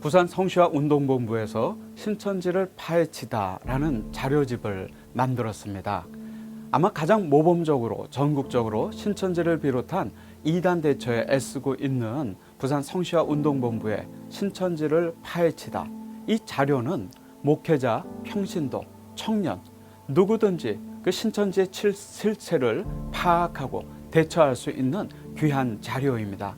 부산 성시화 운동본부에서 신천지를 파헤치다라는 자료집을 만들었습니다. 아마 가장 모범적으로 전국적으로 신천지를 비롯한 이단 대처에 애쓰고 있는 부산 성시화 운동본부의 신천지를 파헤치다. 이 자료는 목회자, 평신도, 청년 누구든지 그 신천지의 실체를 파악하고 대처할 수 있는 귀한 자료입니다.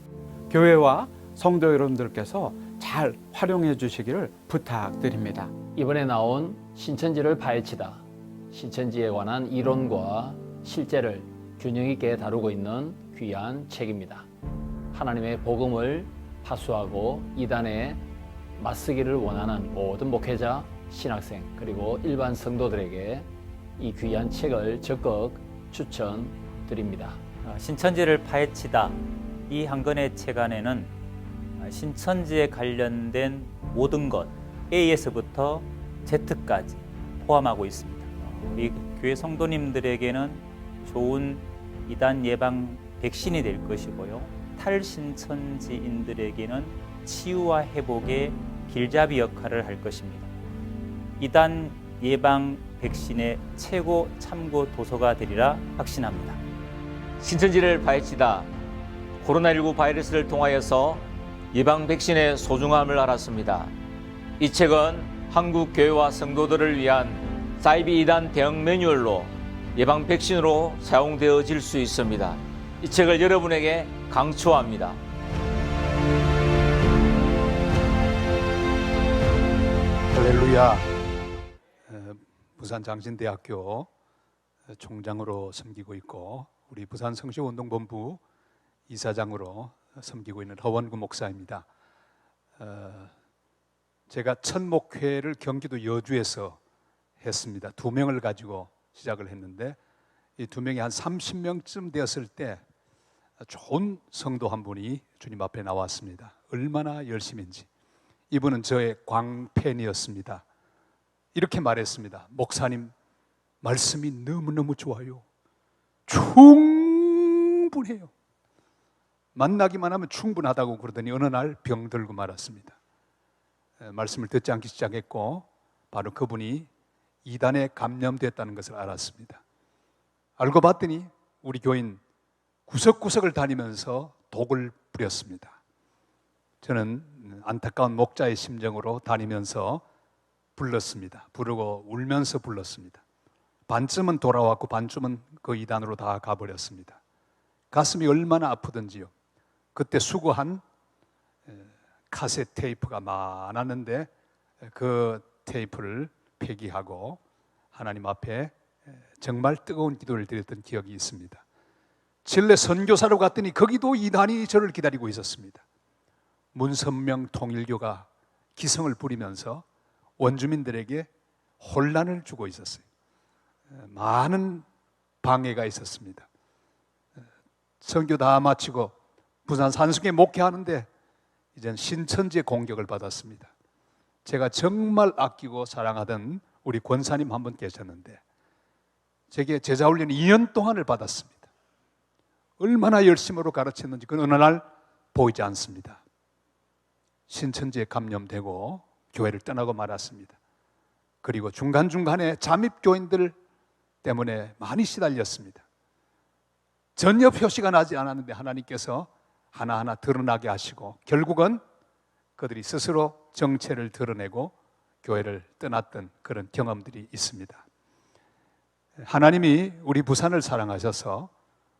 교회와 성도 여러분들께서 잘 활용해 주시기를 부탁드립니다. 이번에 나온 신천지를 파헤치다. 신천지에 관한 이론과 실제를 균형 있게 다루고 있는 귀한 책입니다. 하나님의 복음을 파수하고 이단에 맞서기를 원하는 모든 목회자, 신학생 그리고 일반 성도들에게 이 귀한 책을 적극 추천드립니다. 신천지를 파헤치다. 이 한 권의 책 안에는 신천지에 관련된 모든 것 A에서부터 Z까지 포함하고 있습니다. 우리 교회 성도님들에게는 좋은 이단 예방 백신이 될 것이고요. 탈신천지인들에게는 치유와 회복의 길잡이 역할을 할 것입니다. 이단 예방 백신의 최고 참고 도서가 되리라 확신합니다. 신천지를 파헤치다. 코로나19 바이러스를 통하여서 예방 백신의 소중함을 알았습니다. 이 책은 한국 교회와 성도들을 위한 사이비 이단 대응 매뉴얼로 예방 백신으로 사용되어질 수 있습니다. 이 책을 여러분에게 강추합니다. 할렐루야. 부산장신대학교 총장으로 섬기고 있고 우리 부산 성시운동본부 이사장으로 섬기고 있는 허원구 목사입니다. 제가 첫 목회를 경기도 여주에서 했습니다. 2명을 가지고 시작을 했는데 이 2명이 한 30명쯤 되었을 때 좋은 성도 한 분이 주님 앞에 나왔습니다. 얼마나 열심인지. 이분은 저의 광팬이었습니다. 이렇게 말했습니다. 목사님, 말씀이 너무너무 좋아요. 충분해요. 만나기만 하면 충분하다고 그러더니 어느 날 병들고 말았습니다. 말씀을 듣지 않기 시작했고 바로 그분이 이단에 감염됐다는 것을 알았습니다. 알고 봤더니 우리 교인 구석구석을 다니면서 독을 뿌렸습니다. 저는 안타까운 목자의 심정으로 다니면서 불렀습니다. 부르고 울면서 불렀습니다. 반쯤은 돌아왔고 반쯤은 그 이단으로 다 가버렸습니다. 가슴이 얼마나 아프던지요. 그때 수거한 카세트 테이프가 많았는데 그 테이프를 폐기하고 하나님 앞에 정말 뜨거운 기도를 드렸던 기억이 있습니다. 칠레 선교사로 갔더니 거기도 이단이 저를 기다리고 있었습니다. 문선명 통일교가 기성을 부리면서 원주민들에게 혼란을 주고 있었어요. 많은 방해가 있었습니다. 선교 다 마치고 부산 산속에 목회하는데 이젠 신천지의 공격을 받았습니다. 제가 정말 아끼고 사랑하던 우리 권사님 한 분 계셨는데 제게 제자훈련 2년 동안을 받았습니다. 얼마나 열심으로 가르쳤는지 그 어느 날 보이지 않습니다. 신천지에 감염되고 교회를 떠나고 말았습니다. 그리고 중간중간에 잠입교인들 때문에 많이 시달렸습니다. 전혀 표시가 나지 않았는데 하나님께서 하나하나 드러나게 하시고 결국은 그들이 스스로 정체를 드러내고 교회를 떠났던 그런 경험들이 있습니다. 하나님이 우리 부산을 사랑하셔서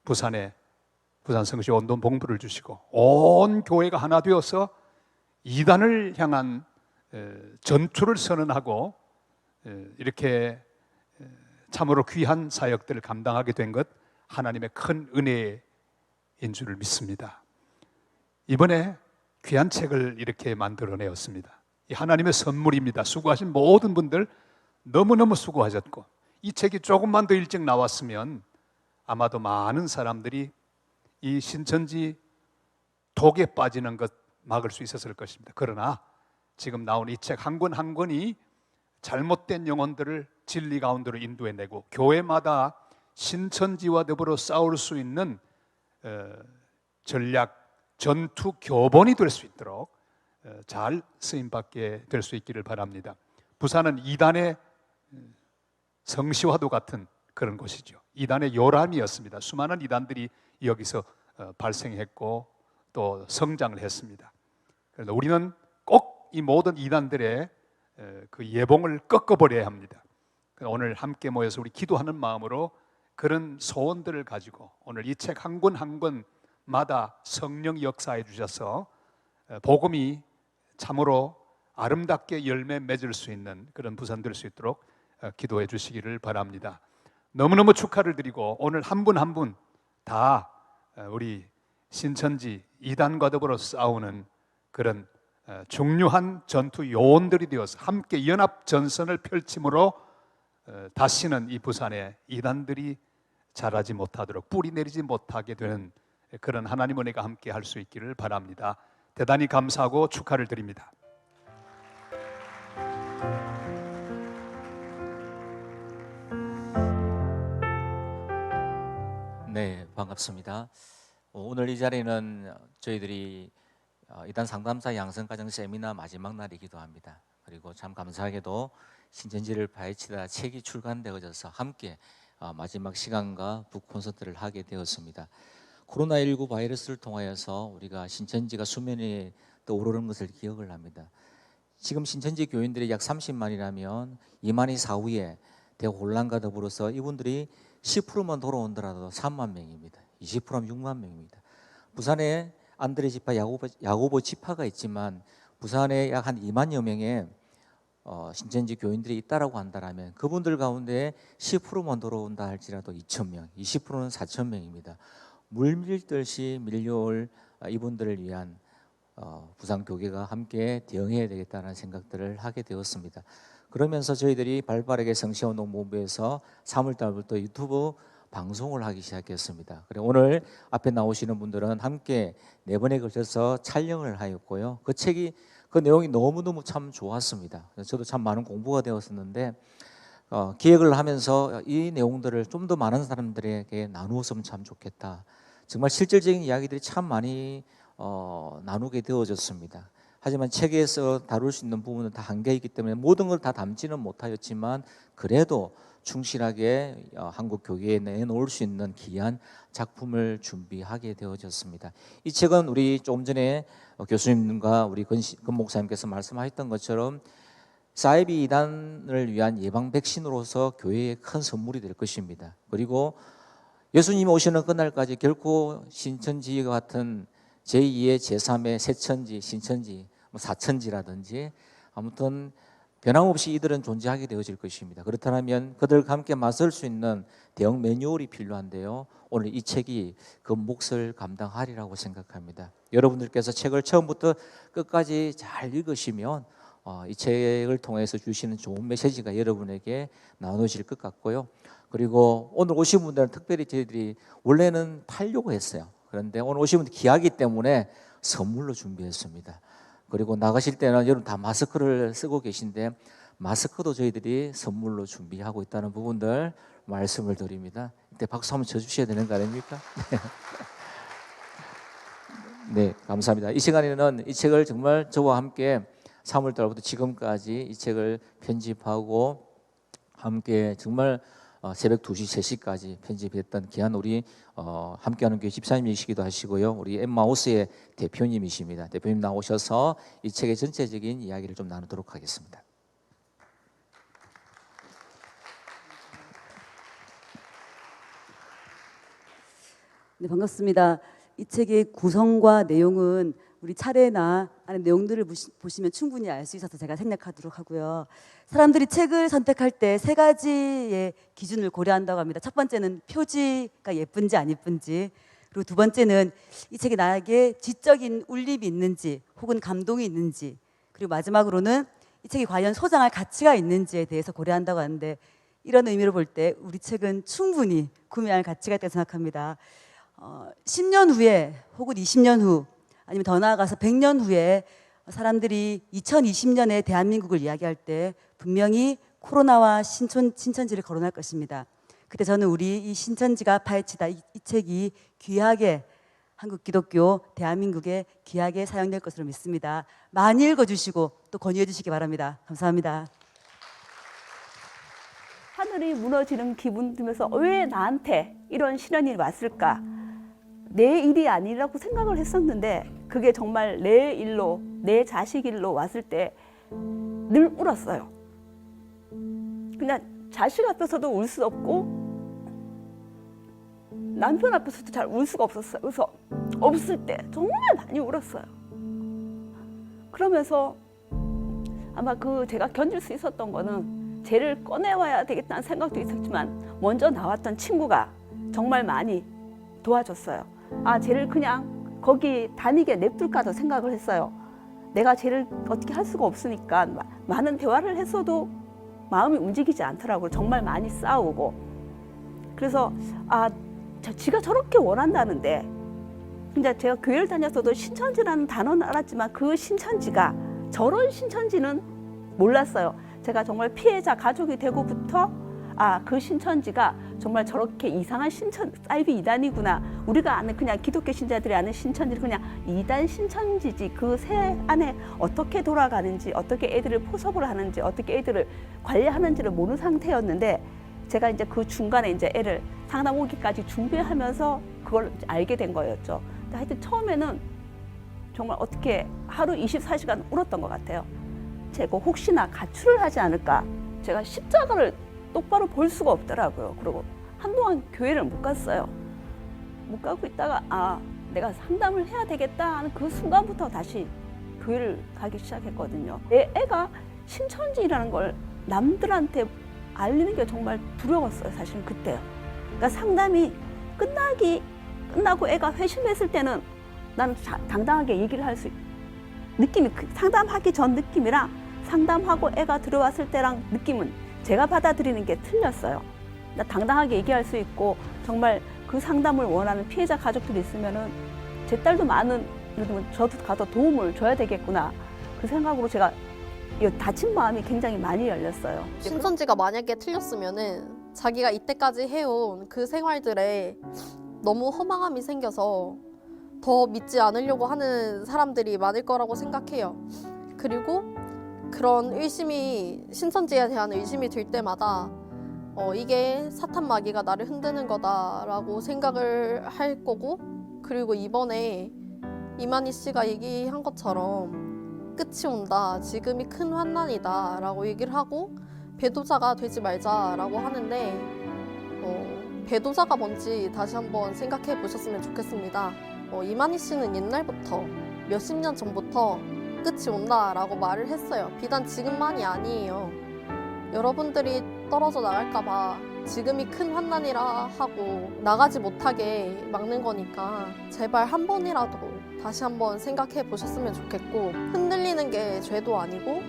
부산 성시 운동본부를 주시고 온 교회가 하나 되어서 이단을 향한 전투를 선언하고 이렇게 참으로 귀한 사역들을 감당하게 된 것 하나님의 큰 은혜인 줄을 믿습니다. 이번에 귀한 책을 이렇게 만들어내었습니다. 이 하나님의 선물입니다. 수고하신 모든 분들 너무너무 수고하셨고 이 책이 조금만 더 일찍 나왔으면 아마도 많은 사람들이 이 신천지 독에 빠지는 것 막을 수 있었을 것입니다. 그러나 지금 나온 이 책 한 권 한 권이 잘못된 영혼들을 진리 가운데로 인도해내고 교회마다 신천지와 더불어 싸울 수 있는 전략, 전투 교본이 될 수 있도록 잘 쓰임받게 될 수 있기를 바랍니다. 부산은 이단의 성시화도 같은 그런 곳이죠. 이단의 요람이었습니다. 수많은 이단들이 여기서 발생했고 또 성장을 했습니다. 그래서 우리는 꼭 이 모든 이단들의 그 예봉을 꺾어버려야 합니다. 오늘 함께 모여서 우리 기도하는 마음으로 그런 소원들을 가지고 오늘 이 책 한 권 한 권마다 성령 역사해 주셔서 복음이 참으로 아름답게 열매 맺을 수 있는 그런 부산 될 수 있도록 기도해 주시기를 바랍니다. 너무너무 축하를 드리고 오늘 한 분 한 분 다 우리 신천지 이단과 더불어 싸우는 그런 중요한 전투 요원들이 되어서 함께 연합 전선을 펼침으로 다시는 이 부산에 이단들이 자라지 못하도록 뿌리 내리지 못하게 되는 그런 하나님 은혜가 함께 할 수 있기를 바랍니다. 대단히 감사하고 축하를 드립니다. 네, 반갑습니다. 오늘 이 자리는 저희들이 이단 상담사 양성과정 세미나 마지막 날이기도 합니다. 그리고 참 감사하게도 신천지를 파헤치다 책이 출간되어져서 함께 마지막 시간과 북 콘서트를 하게 되었습니다. 코로나19 바이러스를 통하여서 우리가 신천지가 수면에 떠오르는 것을 기억을 합니다. 지금 신천지 교인들이 약 30만이라면 2만이 사후에 대혼란과 더불어서 이분들이 10%만 돌아온더라도 3만 명입니다. 20%면 6만 명입니다. 부산에 안드레 지파, 야고보 지파가 있지만 부산에 약 한 2만여 명의 신천지 교인들이 있다라고 한다면 그분들 가운데 10%만 돌아온다 할지라도 2,000명, 20%는 4,000명입니다. 물밀듯이 밀려올 이분들을 위한 부산 교계가 함께 대응해야 되겠다는 생각들을 하게 되었습니다. 그러면서 저희들이 발빠르게 성시운동본부에서 3월 달부터 유튜브 방송을 하기 시작했습니다. 그래 오늘 앞에 나오시는 분들은 함께 4번에 걸쳐서 촬영을 하였고요. 그 책이 그 내용이 너무너무 참 좋았습니다. 저도 참 많은 공부가 되었었는데 기획을 하면서 이 내용들을 좀 더 많은 사람들에게 나누었으면 참 좋겠다. 정말 실질적인 이야기들이 참 많이 나누게 되어졌습니다. 하지만 책에서 다룰 수 있는 부분은 다 한계가 있기 때문에 모든 걸 다 담지는 못하였지만 그래도 충실하게 한국 교계에 내놓을 수 있는 귀한 작품을 준비하게 되어졌습니다. 이 책은 우리 조금 전에 교수님과 우리 권 목사님께서 말씀하셨던 것처럼 사이비 이단을 위한 예방 백신으로서 교회에 큰 선물이 될 것입니다. 그리고 예수님이 오시는 그날까지 결코 신천지와 같은 제2의 제3의 새천지, 신천지, 사천지라든지 아무튼 변함없이 이들은 존재하게 되어질 것입니다. 그렇다면 그들과 함께 맞설 수 있는 대응 매뉴얼이 필요한데요. 오늘 이 책이 그 몫을 감당하리라고 생각합니다. 여러분들께서 책을 처음부터 끝까지 잘 읽으시면 이 책을 통해서 주시는 좋은 메시지가 여러분에게 나눠질 것 같고요. 그리고 오늘 오신 분들은 특별히 저희들이 원래는 팔려고 했어요. 그런데 오늘 오신 분들 귀하기 때문에 선물로 준비했습니다. 그리고 나가실 때는 여러분 다 마스크를 쓰고 계신데 마스크도 저희들이 선물로 준비하고 있다는 부분들 말씀을 드립니다. 이때 박수 한번 쳐주셔야 되는 거 아닙니까? 네, 감사합니다. 이 시간에는 이 책을 정말 저와 함께 3월 달부터 지금까지 이 책을 편집하고 함께 정말 새벽 2시, 3시까지 편집했던 귀한 우리 함께하는 교회 집사님이시기도 하시고요. 우리 엠마우스의 대표님이십니다. 대표님 나오셔서 이 책의 전체적인 이야기를 좀 나누도록 하겠습니다. 네, 반갑습니다. 이 책의 구성과 내용은 우리 차례나 안에 내용들을 보시면 충분히 알 수 있어서 제가 생략하도록 하고요. 사람들이 책을 선택할 때 3가지의 기준을 고려한다고 합니다. 첫 번째는 표지가 예쁜지 안 예쁜지, 그리고 두 번째는 이 책이 나에게 지적인 울림이 있는지 혹은 감동이 있는지, 그리고 마지막으로는 이 책이 과연 소장할 가치가 있는지에 대해서 고려한다고 하는데, 이런 의미로 볼 때 우리 책은 충분히 구매할 가치가 있다고 생각합니다. 10년 후에 혹은 20년 후 아니면 더 나아가서 100년 후에 사람들이 2020년에 대한민국을 이야기할 때 분명히 코로나와 신천지를 거론할 것입니다. 그때 저는 우리 이 신천지가 파헤치다 이 책이 귀하게 한국 기독교 대한민국에 귀하게 사용될 것으로 믿습니다. 많이 읽어주시고 또 권유해 주시기 바랍니다. 감사합니다. 하늘이 무너지는 기분 들면서 왜 나한테 이런 시련이 왔을까? 내 일이 아니라고 생각을 했었는데 그게 정말 내 일로, 내 자식 일로 왔을 때 늘 울었어요. 그냥 자식 앞에서도 울 수 없고 남편 앞에서도 잘 울 수가 없었어요. 그래서 없을 때 정말 많이 울었어요. 그러면서 아마 제가 견딜 수 있었던 거는 쟤를 꺼내와야 되겠다는 생각도 있었지만 먼저 나왔던 친구가 정말 많이 도와줬어요. 쟤를 그냥 거기 다니게 냅둘까도 생각을 했어요. 내가 쟤를 어떻게 할 수가 없으니까 많은 대화를 했어도 마음이 움직이지 않더라고요. 정말 많이 싸우고. 그래서 지가 저렇게 원한다는데 근데 제가 교회를 다녔어도 신천지라는 단어는 알았지만 그 신천지가 저런 신천지는 몰랐어요. 제가 정말 피해자 가족이 되고부터 그 신천지가 정말 저렇게 이상한 사이비 이단이구나. 우리가 아는 그냥 기독교 신자들이 아는 신천지는 그냥 이단 신천지지. 그 새 안에 어떻게 돌아가는지, 어떻게 애들을 포섭을 하는지, 어떻게 애들을 관리하는지를 모르는 상태였는데 제가 이제 그 중간에 이제 애를 상담 오기까지 준비하면서 그걸 알게 된 거였죠. 근데 하여튼 처음에는 정말 어떻게 하루 24시간 울었던 것 같아요. 제가 혹시나 가출을 하지 않을까. 제가 십자가를 똑바로 볼 수가 없더라고요. 그리고 한동안 교회를 못 갔어요. 못 가고 있다가 내가 상담을 해야 되겠다 하는 그 순간부터 다시 교회를 가기 시작했거든요. 내 애가 신천지라는 걸 남들한테 알리는 게 정말 두려웠어요. 사실은 그때요. 그러니까 상담이 끝나고 애가 회심했을 때는 나는 당당하게 얘기를 할 수 느낌이 상담하기 전 느낌이랑 상담하고 애가 들어왔을 때랑 느낌은 제가 받아들이는 게 틀렸어요. 당당하게 얘기할 수 있고 정말 그 상담을 원하는 피해자 가족들이 있으면은 제 딸도 많은 예를 들면 저도 가서 도움을 줘야 되겠구나 그 생각으로 제가 다친 마음이 굉장히 많이 열렸어요. 신천지가 만약에 틀렸으면은 자기가 이때까지 해온 그 생활들에 너무 허망함이 생겨서 더 믿지 않으려고 하는 사람들이 많을 거라고 생각해요. 그리고 그런 신천지에 대한 의심이 들 때마다 이게 사탄 마귀가 나를 흔드는 거다라고 생각을 할 거고, 그리고 이번에 이만희 씨가 얘기한 것처럼 끝이 온다, 지금이 큰 환난이다 라고 얘기를 하고 배도자가 되지 말자라고 하는데 배도자가 뭔지 다시 한번 생각해 보셨으면 좋겠습니다. 이만희 씨는 옛날부터 몇십 년 전부터 끝이 온다라고 말을 했어요. 비단 지금만이 아니에요. 여러분들이 떨어져 나갈까봐 지금이 큰 환난이라 하고 나가지 못하게 막는 거니까 제발 한 번이라도 다시 한번 생각해 보셨으면 좋겠고, 흔들리는 게 죄도 아니고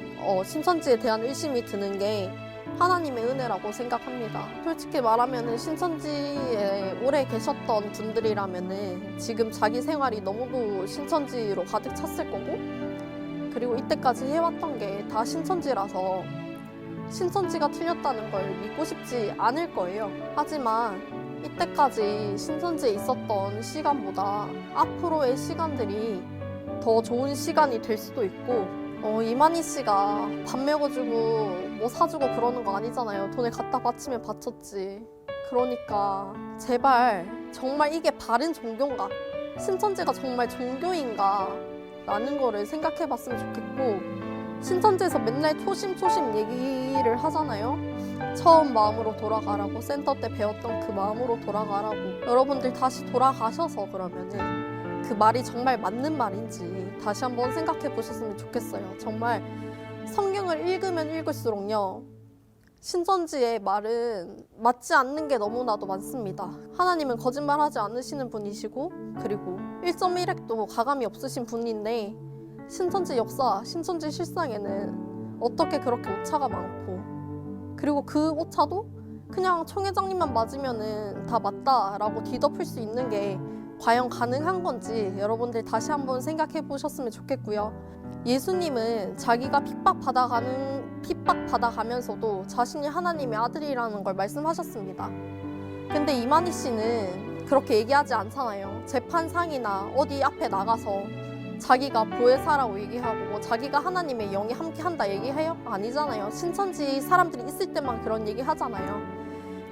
신천지에 대한 의심이 드는 게 하나님의 은혜라고 생각합니다. 솔직히 말하면 신천지에 오래 계셨던 분들이라면 지금 자기 생활이 너무 신천지로 가득 찼을 거고, 그리고 이때까지 해왔던 게 다 신천지라서 신천지가 틀렸다는 걸 믿고 싶지 않을 거예요. 하지만 이때까지 신천지에 있었던 시간보다 앞으로의 시간들이 더 좋은 시간이 될 수도 있고, 이만희 씨가 밥 먹여주고 뭐 사주고 그러는 거 아니잖아요. 돈을 갖다 바치면 바쳤지. 그러니까 제발 정말 이게 바른 종교인가? 신천지가 정말 종교인가? 라는 거를 생각해 봤으면 좋겠고, 신천지에서 맨날 초심 얘기를 하잖아요. 처음 마음으로 돌아가라고, 센터 때 배웠던 그 마음으로 돌아가라고. 여러분들 다시 돌아가셔서 그러면은 그 말이 정말 맞는 말인지 다시 한번 생각해 보셨으면 좋겠어요. 정말 성경을 읽으면 읽을수록요, 신천지의 말은 맞지 않는 게 너무나도 많습니다. 하나님은 거짓말하지 않으시는 분이시고, 그리고 1.1핵도 가감이 없으신 분인데 신천지 역사, 신천지 실상에는 어떻게 그렇게 오차가 많고, 그리고 그 오차도 그냥 총회장님만 맞으면은 다 맞다라고 뒤덮을 수 있는 게 과연 가능한 건지 여러분들 다시 한번 생각해 보셨으면 좋겠고요. 예수님은 자기가 핍박받아가면서도 자신이 하나님의 아들이라는 걸 말씀하셨습니다. 근데 이만희 씨는 그렇게 얘기하지 않잖아요. 재판상이나 어디 앞에 나가서 자기가 보혜사라고 얘기하고 뭐 자기가 하나님의 영이 함께한다 얘기해요? 아니잖아요. 신천지 사람들이 있을 때만 그런 얘기 하잖아요.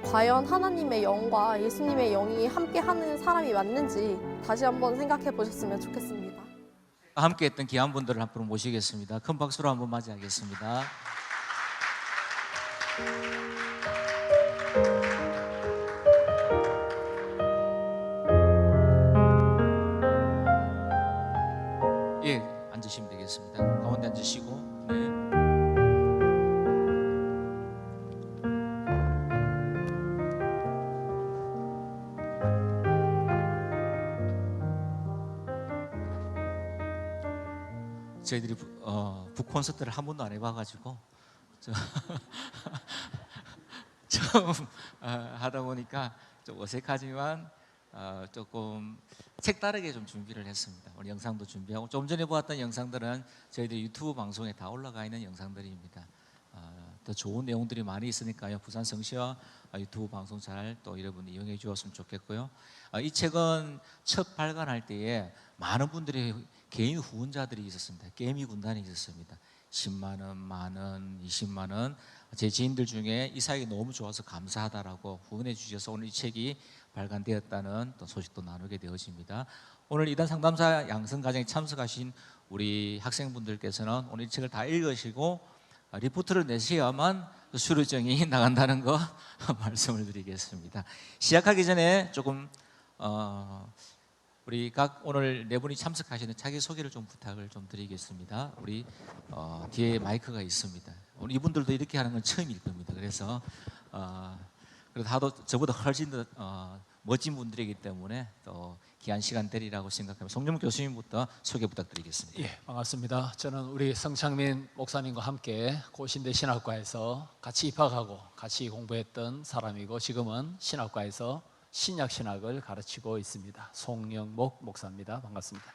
과연 하나님의 영과 예수님의 영이 함께하는 사람이 맞는지 다시 한번 생각해 보셨으면 좋겠습니다. 함께했던 귀한 분들을 앞으로 모시겠습니다. 큰 박수로 한번 맞이하겠습니다. 예, 앉으시면 되겠습니다. 가운데 앉으시고. 네. 저희들이 북 콘서트를 한 번도 안 해봐가지고 처음 하다 보니까 좀 어색하지만 조금 색다르게 좀 준비를 했습니다. 오늘 영상도 준비하고 좀 전에 보았던 영상들은 저희들 유튜브 방송에 다 올라가 있는 영상들입니다. 더 좋은 내용들이 많이 있으니까요. 부산 성시와 유튜브 방송 잘 또 여러분 이용해 주었으면 좋겠고요. 이 책은 첫 발간할 때에 많은 분들이 개인 후원자들이 있었습니다. 게임이 군단이 있었습니다. 10만 원, 만 원, 20만 원. 제 지인들 중에 이 사역이 너무 좋아서 감사하다라고 후원해 주셔서 오늘 이 책이 발간되었다는 또 소식도 나누게 되어집니다. 오늘 이단 상담사 양성과정에 참석하신 우리 학생분들께서는 오늘 이 책을 다 읽으시고 리포트를 내셔야만 수료증이 나간다는 거 말씀을 드리겠습니다. 시작하기 전에 조금 우리 각 오늘 네 분이 참석하시는 자기 소개를 좀 부탁을 좀 드리겠습니다. 우리 뒤에 마이크가 있습니다. 오늘 이분들도 이렇게 하는 건 처음일 겁니다. 그래서 그래도 다도 저보다 훨씬 더 멋진 분들이기 때문에 또 귀한 시간 되리라고 생각합니다. 송정 교수님부터 소개 부탁드리겠습니다. 예, 반갑습니다. 저는 우리 성창민 목사님과 함께 고신대 신학과에서 같이 입학하고 같이 공부했던 사람이고 지금은 신학과에서 신약 신학을 가르치고 있습니다. 송영목 목사입니다. 반갑습니다.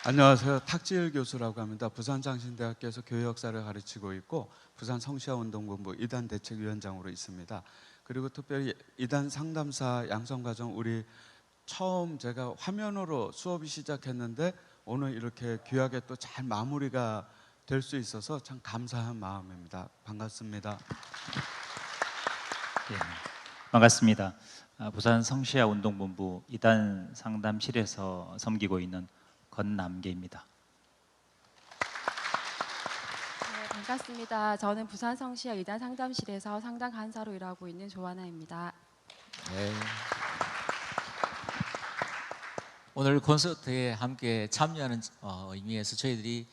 안녕하세요. 탁지일 교수라고 합니다. 부산장신대학교에서 교회역사를 가르치고 있고 부산 성시아운동본부 이단 대책위원장으로 있습니다. 그리고 특별히 이단 상담사 양성과정 우리 처음 제가 화면으로 수업이 시작했는데 오늘 이렇게 귀하게 또 잘 마무리가 될 수 있어서 참 감사한 마음입니다. 반갑습니다. 예, 반갑습니다. 부산 성시아 운동본부 이단 상담실에서 섬기고 있는 권남계입니다. 네, 반갑습니다. 저는 부산 성시아 이단 상담실에서 상담 간사로 일하고 있는 조하나입니다. 네. 오늘 콘서트에 함께 참여하는 의미에서 저희들이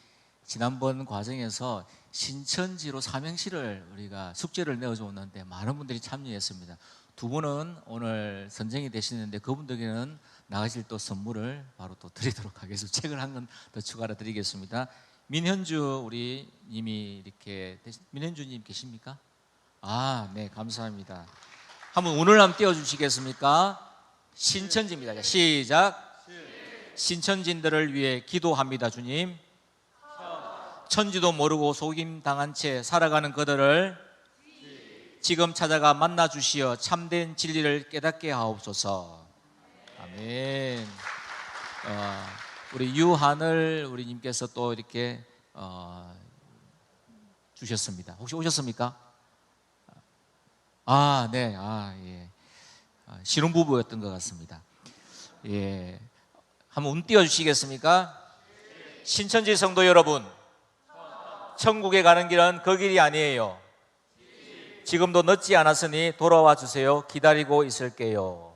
지난번 과정에서 신천지로 삼행시를 우리가 숙제를 내어줬는데 많은 분들이 참여했습니다. 두 분은 오늘 선정이 되시는데 그분들에게는 나가실 또 선물을 바로 또 드리도록 하겠습니다. 책을 한 권 더 추가로 드리겠습니다. 민현주 우리 님이 이렇게 민현주님 계십니까? 아, 네, 감사합니다. 한번 운을 한번 띄워주시겠습니까? 신천지입니다. 자, 시작. 신천진들을 위해 기도합니다, 주님. 천지도 모르고 속임 당한 채 살아가는 그들을 지금 찾아가 만나 주시어 참된 진리를 깨닫게 하옵소서. 아멘. 우리 유하늘 우리 님께서 또 이렇게 주셨습니다. 혹시 오셨습니까? 아, 네, 예. 신혼부부였던 것 같습니다. 예, 한번 운 띄워주시겠습니까? 신천지 성도 여러분, 천국에 가는 길은 그 길이 아니에요. 지금도 늦지 않았으니 돌아와 주세요. 기다리고 있을게요.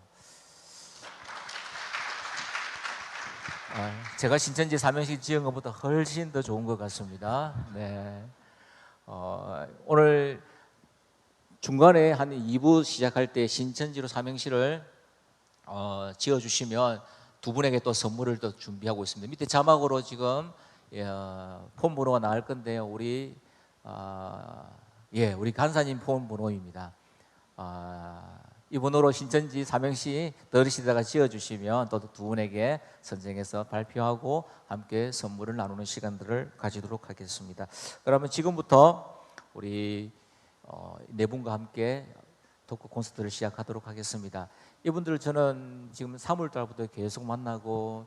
제가 신천지 삼행시 지은 것보다 훨씬 더 좋은 것 같습니다. 네. 오늘 중간에 한 2부 시작할 때 신천지로 삼행시를 지어주시면 두 분에게 또 선물을 또 준비하고 있습니다. 밑에 자막으로 지금 폰 번호가 나올 건데요. 우리 우리 간사님 폰 번호입니다. 이 번호로 신천지 삼행시 들으시다가 지어주시면 또 두 분에게 선정해서 발표하고 함께 선물을 나누는 시간들을 가지도록 하겠습니다. 그러면 지금부터 우리 네 분과 함께 토크 콘서트를 시작하도록 하겠습니다. 이분들 저는 지금 3월달부터 계속 만나고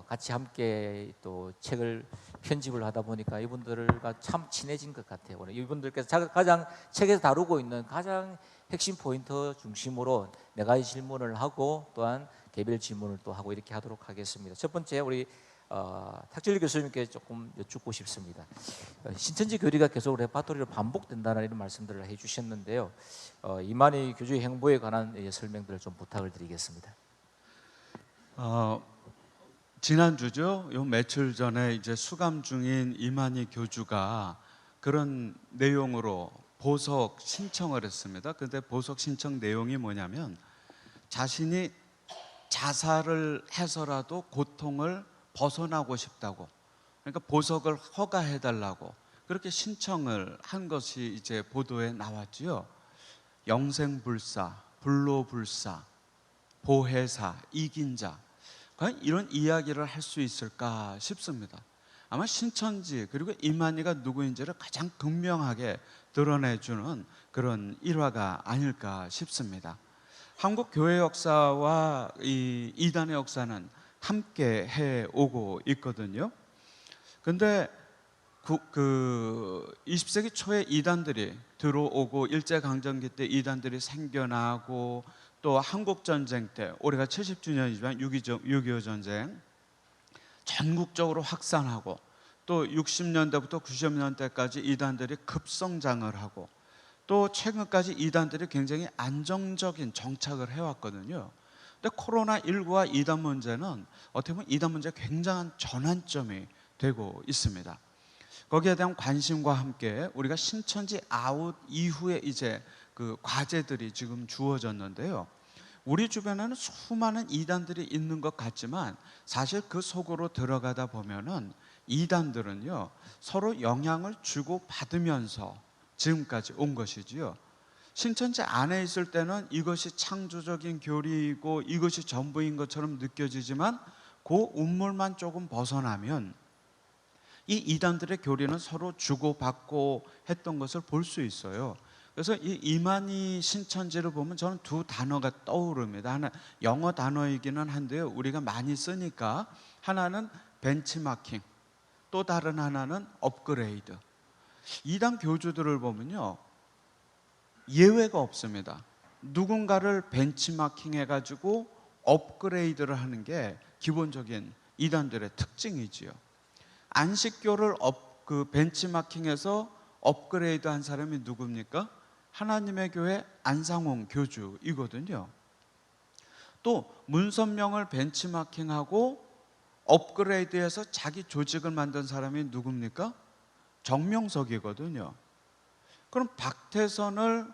같이 함께 또 책을 편집을 하다 보니까 이분들과 참 친해진 것 같아요. 오늘 이분들께서 가장 책에서 다루고 있는 가장 핵심 포인트 중심으로 4가지 질문을 하고 또한 개별 질문을 또 하고 이렇게 하도록 하겠습니다. 첫 번째 우리 탁재일 교수님께 조금 여쭙고 싶습니다. 신천지 교리가 계속 레파토리로 반복된다는 이런 말씀들을 해주셨는데요. 이만희 교주의 행보에 관한 설명들을 좀 부탁을 드리겠습니다. 지난주죠. 요 며칠 전에 이제 수감 중인 이만희 교주가 그런 내용으로 보석 신청을 했습니다. 근데 보석 신청 내용이 뭐냐면 자신이 자살을 해서라도 고통을 벗어나고 싶다고, 그러니까 보석을 허가해 달라고 그렇게 신청을 한 것이 이제 보도에 나왔지요. 영생불사, 불로불사, 보혜사, 이긴 자, 과연 이런 이야기를 할 수 있을까 싶습니다. 아마 신천지 그리고 이만희가 누구인지를 가장 극명하게 드러내주는 그런 일화가 아닐까 싶습니다. 한국 교회 역사와 이 이단의 역사는 함께 해오고 있거든요. 근데 20세기 초에 이단들이 들어오고 일제강점기 때 이단들이 생겨나고 또 한국전쟁 때 올해가 70주년이지만 6.25 전쟁 전국적으로 확산하고 또 60년대부터 90년대까지 이단들이 급성장을 하고 또 최근까지 이단들이 굉장히 안정적인 정착을 해왔거든요. 근데 코로나19와 이단 문제는 어떻게 보면 이단 문제가 굉장한 전환점이 되고 있습니다. 거기에 대한 관심과 함께 우리가 신천지 아웃 이후에 이제 그 과제들이 지금 주어졌는데요. 우리 주변에는 수많은 이단들이 있는 것 같지만 사실 그 속으로 들어가다 보면은 이단들은요 서로 영향을 주고 받으면서 지금까지 온 것이지요. 신천지 안에 있을 때는 이것이 창조적인 교리이고 이것이 전부인 것처럼 느껴지지만 그 운물만 조금 벗어나면 이 이단들의 교리는 서로 주고받고 했던 것을 볼 수 있어요. 그래서 이 이만희 신천지를 보면 저는 두 단어가 떠오릅니다. 하나 영어 단어이기는 한데요. 우리가 많이 쓰니까 하나는 벤치마킹, 또 다른 하나는 업그레이드. 이단 교주들을 보면요. 예외가 없습니다. 누군가를 벤치마킹 해가지고 업그레이드를 하는 게 기본적인 이단들의 특징이지요. 안식교를 벤치마킹해서 업그레이드 한 사람이 누굽니까? 하나님의 교회 안상홍 교주이거든요. 또 문선명을 벤치마킹하고 업그레이드해서 자기 조직을 만든 사람이 누굽니까? 정명석이거든요. 그럼 박태선을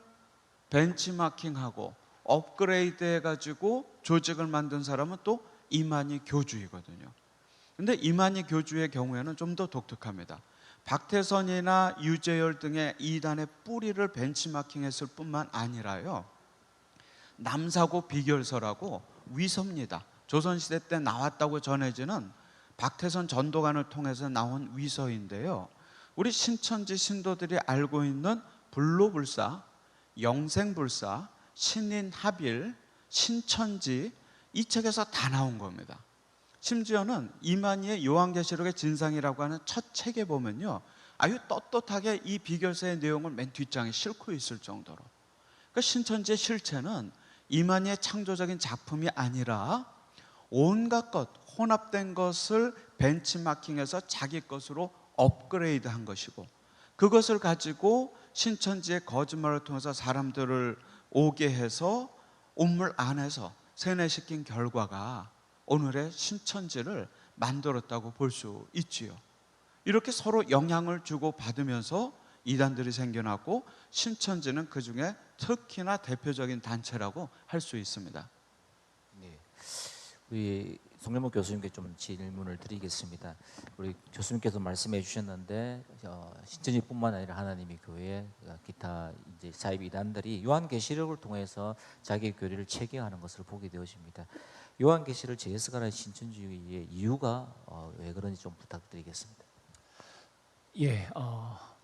벤치마킹하고 업그레이드 해가지고 조직을 만든 사람은 또 이만희 교주이거든요. 근데 이만희 교주의 경우에는 좀 더 독특합니다. 박태선이나 유재열 등의 이단의 뿌리를 벤치마킹했을 뿐만 아니라요. 남사고 비결서라고 위서입니다. 조선시대 때 나왔다고 전해지는 박태선 전도관을 통해서 나온 위서인데요. 우리 신천지 신도들이 알고 있는 불로불사, 영생불사, 신인합일, 신천지 이 책에서 다 나온 겁니다. 심지어는 이만희의 요한계시록의 진상이라고 하는 첫 책에 보면요, 아주 떳떳하게 이 비결서의 내용을 맨 뒷장에 싣고 있을 정도로. 그러니까 신천지의 실체는 이만희의 창조적인 작품이 아니라 온갖 것, 혼합된 것을 벤치마킹해서 자기 것으로 업그레이드한 것이고, 그것을 가지고 신천지의 거짓말을 통해서 사람들을 오게 해서 운물 안에서 세뇌시킨 결과가 오늘의 신천지를 만들었다고 볼 수 있지요. 이렇게 서로 영향을 주고 받으면서 이단들이 생겨났고 신천지는 그 중에 특히나 대표적인 단체라고 할 수 있습니다. 네, 우리 송명목 교수님께 좀 질문을 드리겠습니다. 우리 교수님께서 말씀해 주셨는데 신천지뿐만 아니라 하나님의 교회, 기타 이제 사이비 이단들이 요한계시록을 통해서 자기의 교리를 체계하는 것을 보게 되어집니다. 요한계시를 JS가라는 신천지의 이유가 왜 그런지 좀 부탁드리겠습니다. 예,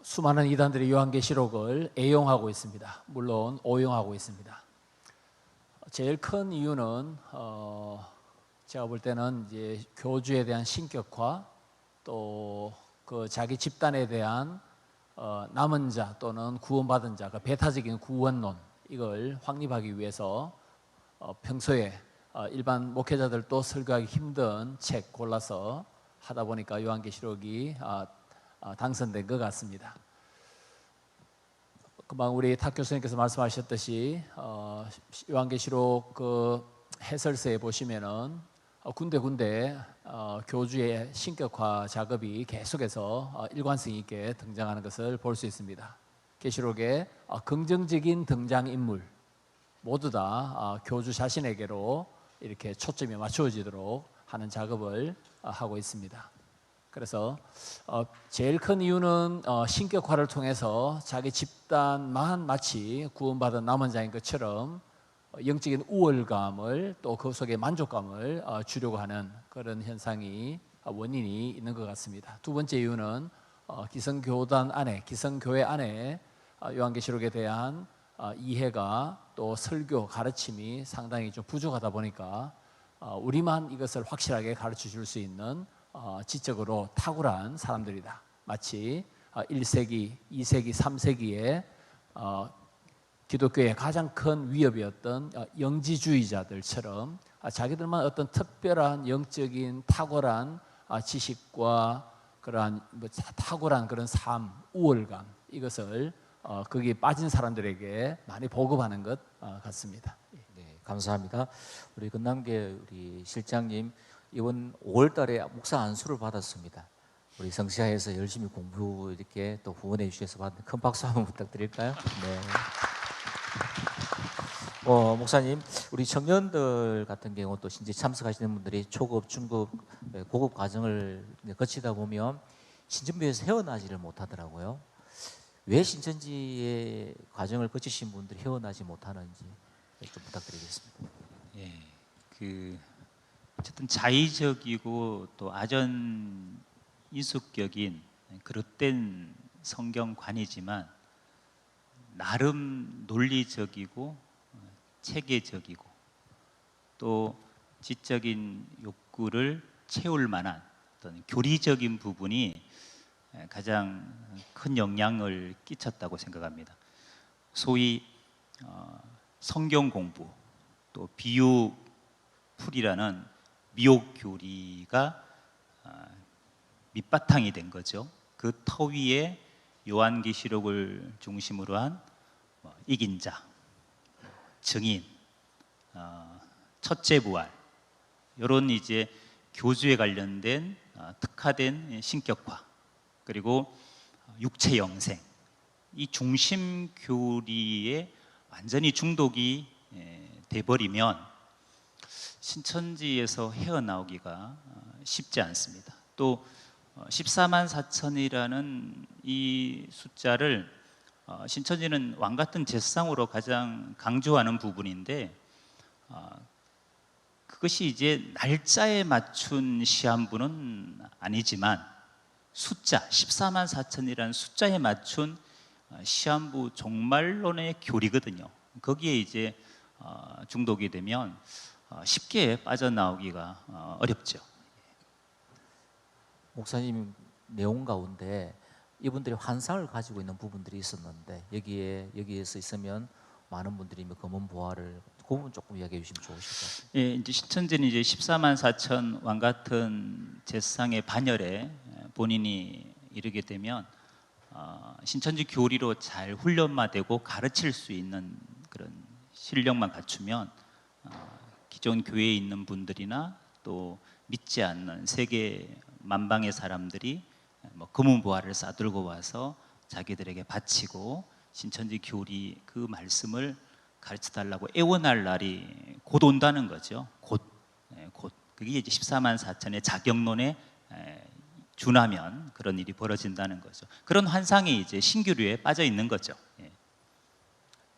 수많은 이단들이 요한계시록을 애용하고 있습니다. 물론 오용하고 있습니다. 제일 큰 이유는 제가 볼 때는 이제 교주에 대한 신격화, 또 그 자기 집단에 대한 남은 자 또는 구원받은 자, 그 배타적인 구원론, 이걸 확립하기 위해서 평소에 일반 목회자들도 설교하기 힘든 책 골라서 하다 보니까 요한계시록이 당선된 것 같습니다. 금방 우리 탁 교수님께서 말씀하셨듯이 요한계시록 그 해설서에 보시면은 군데군데 교주의 신격화 작업이 계속해서 일관성 있게 등장하는 것을 볼 수 있습니다. 계시록에 긍정적인 등장인물 모두 다 교주 자신에게로 이렇게 초점이 맞추어지도록 하는 작업을 하고 있습니다. 그래서 제일 큰 이유는 신격화를 통해서 자기 집단만 마치 구원받은 남은 자인 것처럼 영적인 우월감을 또 그 속에 만족감을 주려고 하는 그런 현상이 원인이 있는 것 같습니다. 두 번째 이유는 기성교단 안에, 기성교회 안에 요한계시록에 대한 이해가 또 설교, 가르침이 상당히 좀 부족하다 보니까 우리만 이것을 확실하게 가르쳐 줄 수 있는 지적으로 탁월한 사람들이다. 마치 1세기, 2세기, 3세기에 기독교의 가장 큰 위협이었던 영지주의자들처럼 자기들만 어떤 특별한 영적인 탁월한 지식과 그러한 탁월한 그런 삶, 우월감, 이것을 거기에 빠진 사람들에게 많이 보급하는 것 같습니다. 네, 감사합니다. 우리 건남교회 우리 실장님 이번 5월달에 목사 안수를 받았습니다. 우리 성시아에서 열심히 공부 이렇게 또 후원해 주셔서 받는 큰 박수 한번 부탁드릴까요? 네. 목사님, 우리 청년들 같은 경우 또 신제 참석하시는 분들이 초급, 중급, 고급 과정을 거치다 보면 신천지에서 헤어나지를 못하더라고요. 왜 신천지의 과정을 거치신 분들이 헤어나지 못하는지 좀 부탁드리겠습니다. 예, 어쨌든 자의적이고 또 아전 인수격인 그릇된 성경관이지만 나름 논리적이고 체계적이고 또 지적인 욕구를 채울 만한 어떤 교리적인 부분이 가장 큰 영향을 끼쳤다고 생각합니다. 소위 성경 공부 또 비유풀이라는 미혹 교리가 밑바탕이 된 거죠. 그 터 위에 요한계시록을 중심으로 한 이긴 자, 증인, 첫째 부활, 이런 이제 교주에 관련된 특화된 신격화, 그리고 육체 영생, 이 중심 교리에 완전히 중독이 돼버리면 신천지에서 헤어나오기가 쉽지 않습니다. 또 14만 4천이라는 이 숫자를 신천지는 왕 같은 제사상으로 가장 강조하는 부분인데 그것이 이제 날짜에 맞춘 시한부는 아니지만 숫자 14만 4천이라는 숫자에 맞춘 시한부 종말론의 교리거든요. 거기에 이제 중독이 되면 쉽게 빠져나오기가 어렵죠. 목사님 내용 가운데 이분들이 환상을 가지고 있는 부분들이 있었는데 여기에서 있으면 많은 분들이 검은 보화를 그 부분 조금 이야기해 주시면 좋으실 것 같습니다. 예, 이제 신천지는 이제 14만 4천 왕 같은 제사상의 반열에 본인이 이르게 되면 신천지 교리로 잘 훈련마되고 가르칠 수 있는 그런 실력만 갖추면 기존 교회에 있는 분들이나 또 믿지 않는 세계 만방의 사람들이 검은 보화를 싸들고 와서 자기들에게 바치고 신천지 교리 그 말씀을 가르쳐 달라고 애원할 날이 곧 온다는 거죠. 곧. 그게 이제 14만 4천의 자격론에 준하면 그런 일이 벌어진다는 거죠. 그런 환상이 이제 신교류에 빠져 있는 거죠.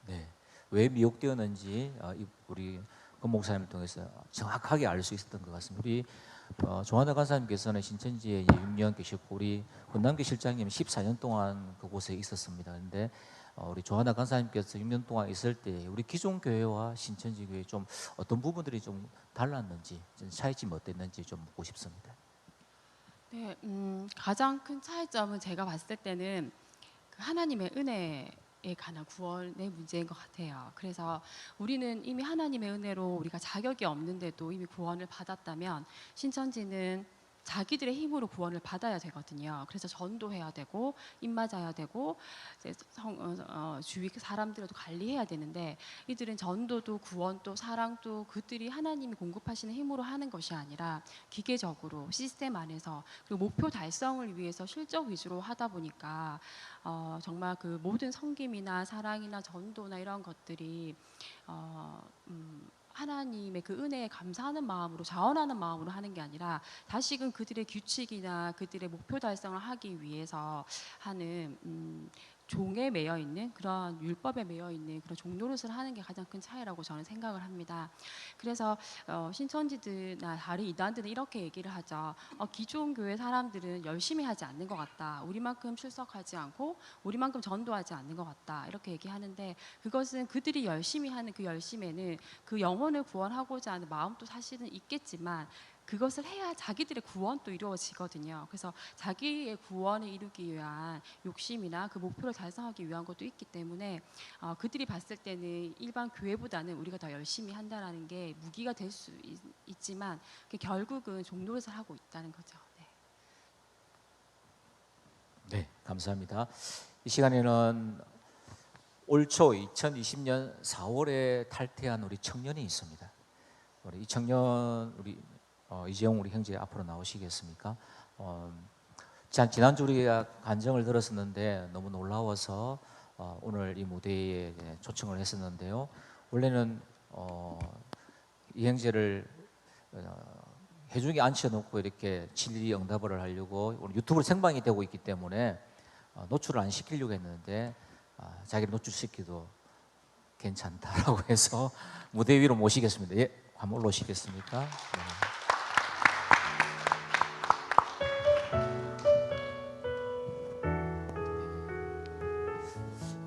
네, 왜 미혹되었는지 우리 권 목사님을 통해서 정확하게 알 수 있었던 것 같습니다. 우리 조한나 간사님께서는 신천지에 6년 계셨고 우리 권남기 실장님 14년 동안 그곳에 있었습니다. 그런데 우리 조한나 간사님께서 6년 동안 있을 때 우리 기존 교회와 신천지 교회 좀 어떤 부분들이 좀 달랐는지, 좀 차이점이 어땠는지 좀 묻고 싶습니다. 네, 가장 큰 차이점은 제가 봤을 때는 그 하나님의 은혜에 관한 구원의 문제인 것 같아요. 그래서 우리는 이미 하나님의 은혜로 우리가 자격이 없는데도 이미 구원을 받았다면 신천지는 자기들의 힘으로 구원을 받아야 되거든요. 그래서 전도해야 되고 입 맞아야 되고 이제 주위 사람들도 관리해야 되는데 이들은 전도도 구원도 사랑도 그들이 하나님이 공급하시는 힘으로 하는 것이 아니라 기계적으로 시스템 안에서 그리고 목표 달성을 위해서 실적 위주로 하다 보니까 정말 그 모든 섬김이나 사랑이나 전도나 이런 것들이 하나님의 그 은혜에 감사하는 마음으로 자원하는 마음으로 하는 게 아니라 다시금 그들의 규칙이나 그들의 목표 달성을 하기 위해서 하는 종에 매여 있는 그런 율법에 매여 있는 그런 종노릇을 하는 게 가장 큰 차이라고 저는 생각을 합니다. 그래서 신천지들이나 다른 이단들은 이렇게 얘기를 하죠. 기존 교회 사람들은 열심히 하지 않는 것 같다. 우리만큼 출석하지 않고 우리만큼 전도하지 않는 것 같다. 이렇게 얘기하는데 그것은 그들이 열심히 하는 그 열심에는 그 영혼을 구원하고자 하는 마음도 사실은 있겠지만 그것을 해야 자기들의 구원도 이루어지거든요. 그래서 자기의 구원을 이루기 위한 욕심이나 그 목표를 달성하기 위한 것도 있기 때문에 그들이 봤을 때는 일반 교회보다는 우리가 더 열심히 한다는 게 무기가 될 수 있지만 결국은 종노릇을 하고 있다는 거죠. 네. 네, 감사합니다. 이 시간에는 올 초 2020년 4월에 탈퇴한 우리 청년이 있습니다. 우리 이 청년 우리 이재용 우리 형제 앞으로 나오시겠습니까? 지난주 우리가 간증을 들었었는데 너무 놀라워서 오늘 이 무대에 초청을 했었는데요. 원래는 이 형제를 해중에 앉혀놓고 이렇게 질의응답을 하려고 오늘 유튜브로 생방이 되고 있기 때문에 노출을 안 시키려고 했는데 자기를 노출시키도 괜찮다라고 해서 무대 위로 모시겠습니다. 예, 한번 올라오시겠습니까? 네.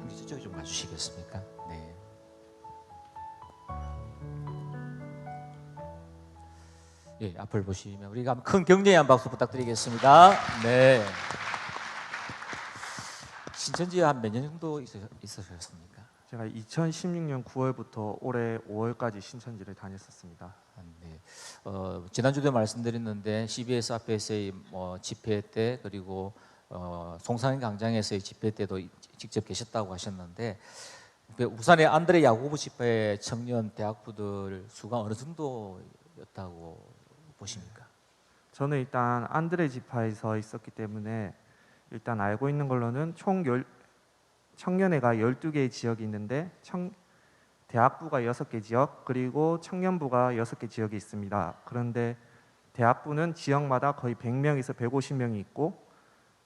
저쪽에 좀 가주시겠습니까? 네. 예, 앞을 보시면 우리가 큰 격려의 한 박수 부탁드리겠습니다. 네. 신천지에 한 몇 년 정도 있으셨습니까? 제가 2016년 9월부터 올해 5월까지 신천지를 다녔었습니다. 네. 지난주에도 말씀드렸는데 CBS 앞에서의 집회 때 그리고 송산 광장에서의 집회 때도 직접 계셨다고 하셨는데 부산의 안드레 야고보 집회 청년 대학부들 수가 어느 정도였다고 보십니까? 저는 일단 안드레 지파에서 있었기 때문에 일단 알고 있는 걸로는 총 청년회가 12개의 지역이 있는데 대학부가 6개 지역 그리고 청년부가 6개 지역이 있습니다. 그런데 대학부는 지역마다 거의 100명에서 150명이 있고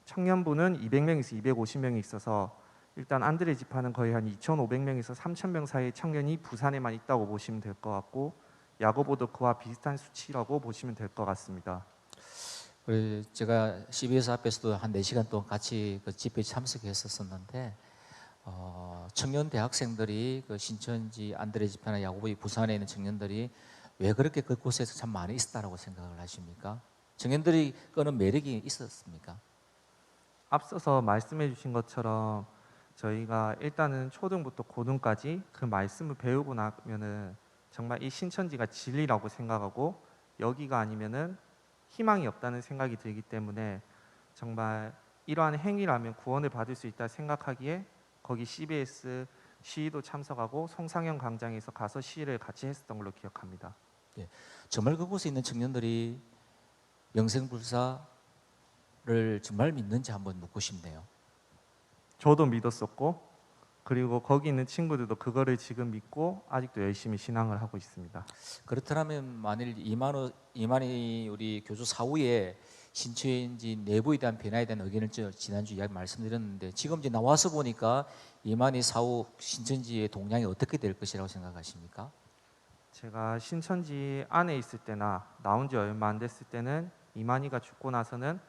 청년부는 200명에서 250명이 있어서 일단 안드레 지파는 거의 한 2,500명에서 3,000명 사이의 청년이 부산에만 있다고 보시면 될 것 같고 야고보도 그와 비슷한 수치라고 보시면 될 것 같습니다. 제가 CBS 앞에서도 한 4시간 동안 같이 그 집회에 참석했었는데 청년 대학생들이 그 신천지 안드레 집회나 야고보의 부산에 있는 청년들이 왜 그렇게 그곳에서 참 많이 있었다라고 생각을 하십니까? 청년들이 끄는 매력이 있었습니까? 앞서서 말씀해 주신 것처럼 저희가 일단은 초등부터 고등까지 그 말씀을 배우고 나면은 정말 이 신천지가 진리라고 생각하고 여기가 아니면은 희망이 없다는 생각이 들기 때문에 정말 이러한 행위라면 구원을 받을 수 있다 생각하기에 거기 CBS 시위도 참석하고 송상현 광장에서 가서 시위를 같이 했었던 걸로 기억합니다. 네, 정말 그곳에 있는 청년들이 영생불사를 정말 믿는지 한번 묻고 싶네요. 저도 믿었었고 그리고 거기 있는 친구들도 그거를 지금 믿고 아직도 열심히 신앙을 하고 있습니다. 그렇다면 만일 이만희 우리 교수 사후에 신천지 내부에 대한 변화에 대한 의견을 지난주 이야기 말씀드렸는데 지금 이제 나와서 보니까 이만희 사후 신천지의 동향이 어떻게 될 것이라고 생각하십니까? 제가 신천지 안에 있을 때나 나온 지 얼마 안 됐을 때는 이만희가 죽고 나서는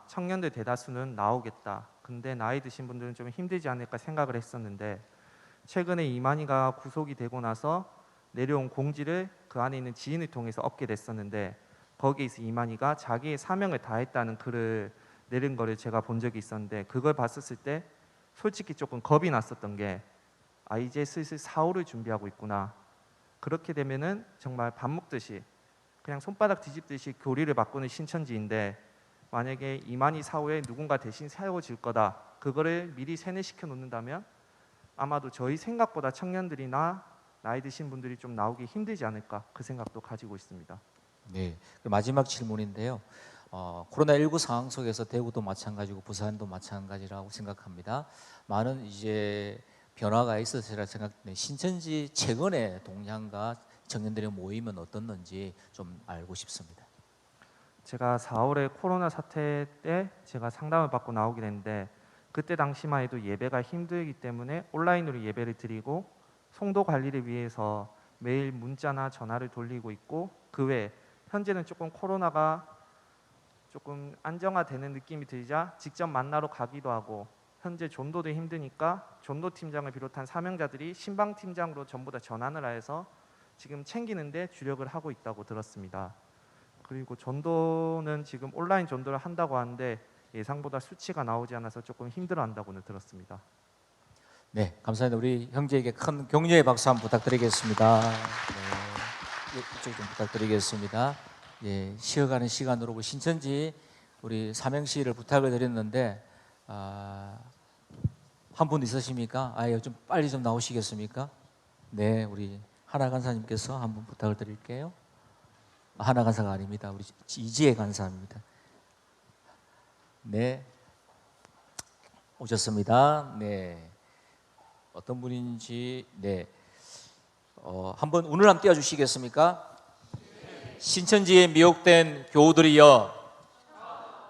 청년들 대다수는 나오겠다. 근데 나이 드신 분들은 좀 힘들지 않을까 생각을 했었는데 최근에 이만희가 구속이 되고 나서 내려온 공지를 그 안에 있는 지인을 통해서 얻게 됐었는데 거기에서 이만희가 자기의 사명을 다했다는 글을 내린 거를 제가 본 적이 있었는데 그걸 봤었을 때 솔직히 조금 겁이 났었던 게 이제 슬슬 사후를 준비하고 있구나. 그렇게 되면은 정말 밥 먹듯이 그냥 손바닥 뒤집듯이 교리를 바꾸는 신천지인데 만약에 이만희 사후에 누군가 대신 세워질 거다. 그거를 미리 세뇌시켜 놓는다면 아마도 저희 생각보다 청년들이나 나이 드신 분들이 좀 나오기 힘들지 않을까 그 생각도 가지고 있습니다. 네, 마지막 질문인데요. 코로나19 상황 속에서 대구도 마찬가지고 부산도 마찬가지라고 생각합니다. 많은 이제 변화가 있어서 제가 생각하는 신천지 최근의 동향과 청년들의 모임은 어떻는지 좀 알고 싶습니다. 제가 4월에 코로나 사태 때 제가 상담을 받고 나오게 됐는데 그때 당시만 해도 예배가 힘들기 때문에 온라인으로 예배를 드리고 성도 관리를 위해서 매일 문자나 전화를 돌리고 있고 그 외에 현재는 조금 코로나가 조금 안정화되는 느낌이 들자 직접 만나러 가기도 하고 현재 전도도 힘드니까 전도 팀장을 비롯한 사명자들이 신방 팀장으로 전부 다 전환을 해서 지금 챙기는데 주력을 하고 있다고 들었습니다. 그리고 전도는 지금 온라인 전도를 한다고 하는데 예상보다 수치가 나오지 않아서 조금 힘들어한다고는 들었습니다. 네, 감사합니다. 우리 형제에게 큰 격려의 박수 한번 부탁드리겠습니다. 네, 이쪽 좀 부탁드리겠습니다. 예, 쉬어가는 시간으로 신천지 우리 삼행시를 부탁을 드렸는데 한 분 있으십니까? 좀 빨리 좀 나오시겠습니까? 네, 우리 하나 간사님께서 한번 부탁을 드릴게요. 하나 간사가 아닙니다. 우리 이지혜 간사입니다. 네, 오셨습니다. 네, 어떤 분인지 한번 운을 한번 띄워주시겠습니까? 신천지에 미혹된 교우들이여,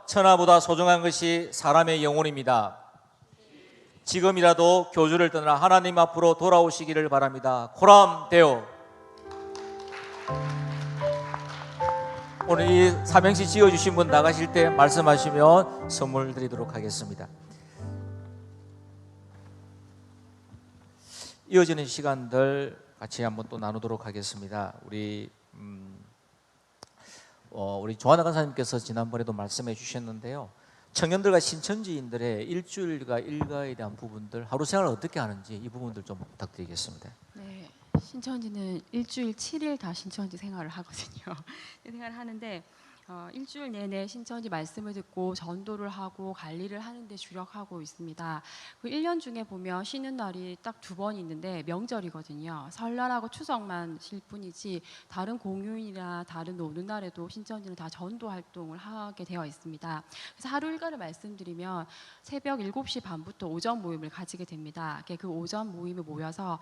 천하보다 소중한 것이 사람의 영혼입니다. 지금이라도 교주를 떠나 하나님 앞으로 돌아오시기를 바랍니다. 코람데오. 오늘 이 삼행시 지어주신 분 나가실 때 말씀하시면 선물 드리도록 하겠습니다. 이어지는 시간들 같이 한번 또 나누도록 하겠습니다. 우리 조하나 간사님께서 지난번에도 말씀해 주셨는데요. 청년들과 신천지인들의 일주일과 일과에 대한 부분들, 하루 생활을 어떻게 하는지 이 부분들 좀 부탁드리겠습니다. 네, 신천지는 일주일 7일 다 신천지 생활을 하거든요. 생활을 하는데 일주일 내내 신천지 말씀을 듣고 전도를 하고 관리를 하는데 주력하고 있습니다. 그 1년 중에 보면 쉬는 날이 딱 2번 있는데 명절이거든요. 설날하고 추석만 쉴 뿐이지 다른 공휴일이나 다른 노는 날에도 신천지는 다 전도 활동을 하게 되어 있습니다. 그래서 하루 일과를 말씀드리면 새벽 7시 반부터 오전 모임을 가지게 됩니다. 그 오전 모임에 모여서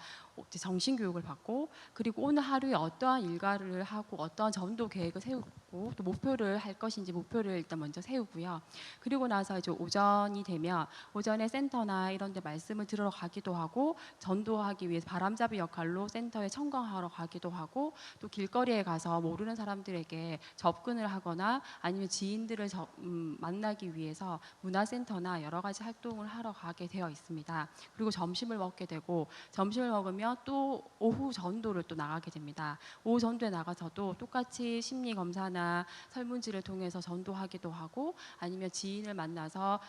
정신교육을 받고 그리고 오늘 하루에 어떠한 일과를 하고 어떠한 전도 계획을 세우고 또 목표를 할 것인지 목표를 일단 먼저 세우고요. 그리고 나서 이제 오전이 되면 오전에 센터나 이런 데 말씀을 들으러 가기도 하고 전도하기 위해서 바람잡이 역할로 센터에 청강하러 가기도 하고 또 길거리에 가서 모르는 사람들에게 접근을 하거나 아니면 지인들을 만나기 위해서 문화센터나 여러 가지 활동을 하러 가게 되어 있습니다. 그리고 점심을 먹게 되고 점심을 먹으면 또 오후 전도를 또 나가게 됩니다. 오후 전도에 나가서도 똑같이 심리 검사나 설문지를 통해서 전도하기도 하고 아니면 지인을 만나서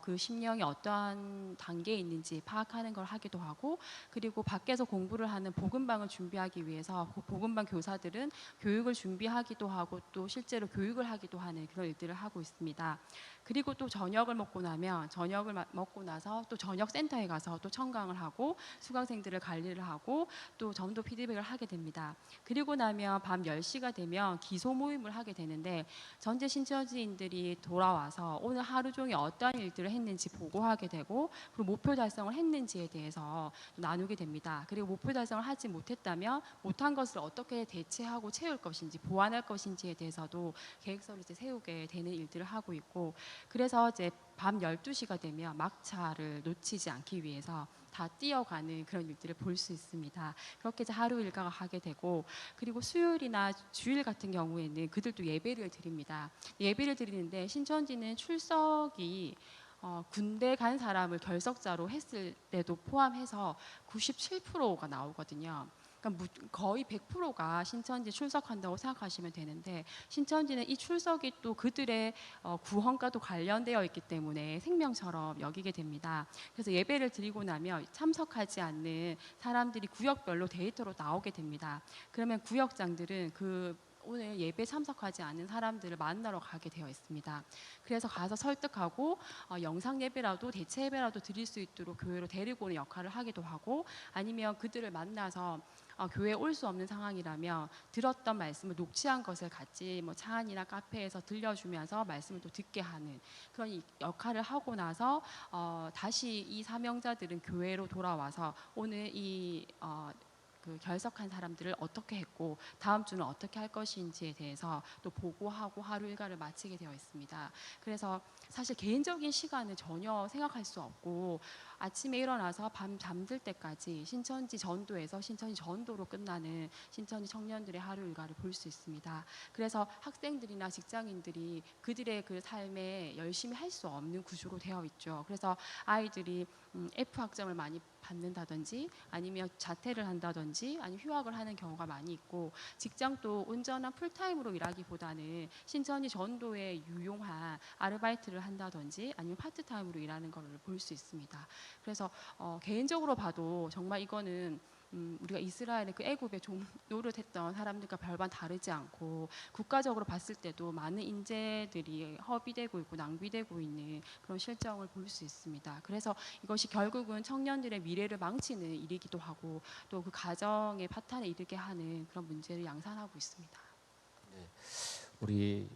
그 심령이 어떠한 단계에 있는지 파악하는 걸 하기도 하고 그리고 밖에서 공부를 하는 복음방을 준비하기 위해서 복음방 교사들은 교육을 준비하기도 하고 또 실제로 교육을 하기도 하는 그런 일들을 하고 있습니다. 그리고 또 저녁을 먹고 나서 또 저녁 센터에 가서 또 청강을 하고 수강생들을 관리를 하고 또 전도 피드백을 하게 됩니다. 그리고 나면 밤 10시가 되면 기소 모임을 하게 되는데 전체 신천지인들이 돌아와서 오늘 하루 종일 어떠한 일들을 했는지 보고하게 되고 그리고 목표 달성을 했는지에 대해서 나누게 됩니다. 그리고 목표 달성을 하지 못했다면 못한 것을 어떻게 대체하고 채울 것인지 보완할 것인지에 대해서도 계획서를 이제 세우게 되는 일들을 하고 있고 그래서 이제 밤 12시가 되면 막차를 놓치지 않기 위해서 다 뛰어가는 그런 일들을 볼 수 있습니다. 그렇게 이제 하루 일과가 하게 되고, 그리고 수요일이나 주일 같은 경우에는 그들도 예배를 드립니다. 예배를 드리는데 신천지는 출석이 군대 간 사람을 결석자로 했을 때도 포함해서 97%가 나오거든요. 그러니까 거의 100%가 신천지 출석한다고 생각하시면 되는데, 신천지는 이 출석이 또 그들의 구원과도 관련되어 있기 때문에 생명처럼 여기게 됩니다. 그래서 예배를 드리고 나면 참석하지 않는 사람들이 구역별로 데이터로 나오게 됩니다. 그러면 구역장들은 오늘 예배 참석하지 않는 사람들을 만나러 가게 되어 있습니다. 그래서 가서 설득하고 영상 예배라도 대체 예배라도 드릴 수 있도록 교회로 데리고 오는 역할을 하기도 하고, 아니면 그들을 만나서 교회에 올 수 없는 상황이라면 들었던 말씀을 녹취한 것을 같이 뭐 차 안이나 카페에서 들려주면서 말씀을 또 듣게 하는 그런 역할을 하고 나서 다시 이 사명자들은 교회로 돌아와서 오늘 그 결석한 사람들을 어떻게 했고 다음 주는 어떻게 할 것인지에 대해서 또 보고하고 하루 일과를 마치게 되어 있습니다. 그래서 사실 개인적인 시간은 전혀 생각할 수 없고, 아침에 일어나서 밤 잠들 때까지 신천지 전도에서 신천지 전도로 끝나는 신천지 청년들의 하루 일과를 볼 수 있습니다. 그래서 학생들이나 직장인들이 그들의 그 삶에 열심히 할 수 없는 구조로 되어 있죠. 그래서 아이들이 F 학점을 많이 받는다든지 아니면 자퇴를 한다든지 아니면 휴학을 하는 경우가 많이 있고, 직장도 온전한 풀타임으로 일하기보다는 신천지 전도에 유용한 아르바이트를 한다든지 아니면 파트타임으로 일하는 걸 볼 수 있습니다. 그래서 개인적으로 봐도 정말 이거는 우리가 이스라엘의 그 애굽에 좀 노릇했던 사람들과 별반 다르지 않고, 국가적으로 봤을 때도 많은 인재들이 허비되고 있고 낭비되고 있는 그런 실정을 볼 수 있습니다. 그래서 이것이 결국은 청년들의 미래를 망치는 일이기도 하고 또 그 가정의 파탄에 이르게 하는 그런 문제를 양산하고 있습니다. 네. 우리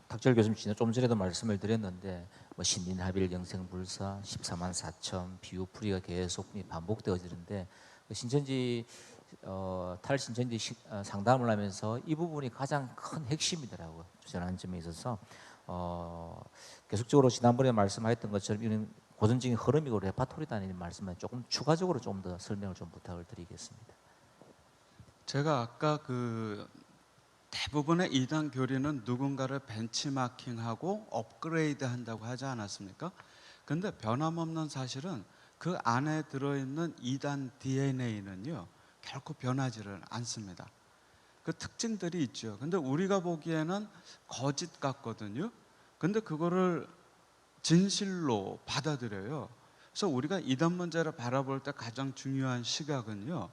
탁재열 교수님 지난 좀 전에도 말씀을 드렸는데 뭐 신민합일 영생불사 14만 4천 비유풀이가 계속 반복되어지는데, 신천지 탈신천지 상담을 하면서 이 부분이 가장 큰 핵심이더라고요. 주장하는 점에 있어서 계속적으로 지난번에 말씀하셨던 것처럼 이런 고전적인 흐름이고 레파토리다는 말씀을 조금 추가적으로 좀 더 설명을 좀 부탁을 드리겠습니다. 제가 아까 대부분의 이단 교리는 누군가를 벤치마킹하고 업그레이드 한다고 하지 않았습니까? 근데 변함없는 사실은 그 안에 들어있는 이단 DNA는요 결코 변하지를 않습니다. 그 특징들이 있죠. 근데 우리가 보기에는 거짓 같거든요. 근데 그거를 진실로 받아들여요. 그래서 우리가 이단 문제를 바라볼 때 가장 중요한 시각은요,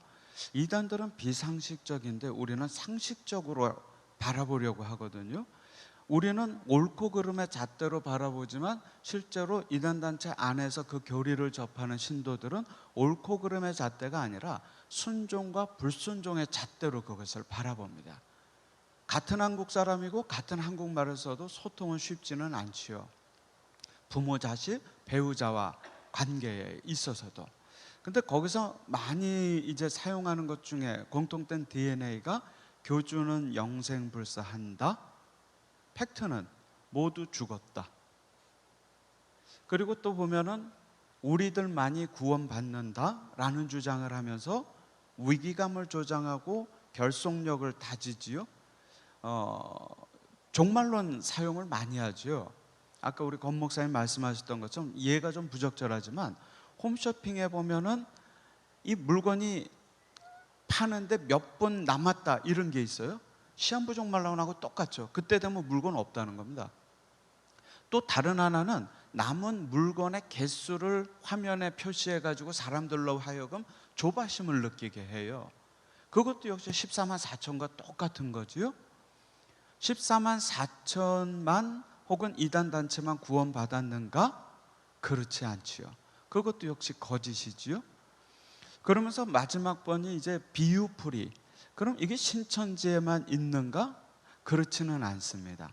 이단들은 비상식적인데 우리는 상식적으로 바라보려고 하거든요. 우리는 옳고 그름의 잣대로 바라보지만 실제로 이단단체 안에서 그 교리를 접하는 신도들은 옳고 그름의 잣대가 아니라 순종과 불순종의 잣대로 그것을 바라봅니다. 같은 한국 사람이고 같은 한국말을 써도 소통은 쉽지는 않지요. 부모, 자식, 배우자와 관계에 있어서도. 근데 거기서 많이 이제 사용하는 것 중에 공통된 DNA가 교주는 영생불사한다. 팩트는 모두 죽었다. 그리고 또 보면은 우리들만이 구원받는다라는 주장을 하면서 위기감을 조장하고 결속력을 다지지요. 종말론 사용을 많이 하죠. 아까 우리 권 목사님 말씀하셨던 것처럼 이해가 좀 부적절하지만 홈쇼핑에 보면은 이 물건이 파는데 몇 분 남았다 이런 게 있어요. 시한부 종말론하고 똑같죠. 그때 되면 물건 없다는 겁니다. 또 다른 하나는 남은 물건의 개수를 화면에 표시해 가지고 사람들로 하여금 조바심을 느끼게 해요. 그것도 역시 14만 4천과 똑같은 거지요. 14만 4천만 혹은 이단 단체만 구원받았는가? 그렇지 않지요. 그것도 역시 거짓이지요. 그러면서 마지막 번이 이제 비유풀이. 그럼 이게 신천지에만 있는가? 그렇지는 않습니다.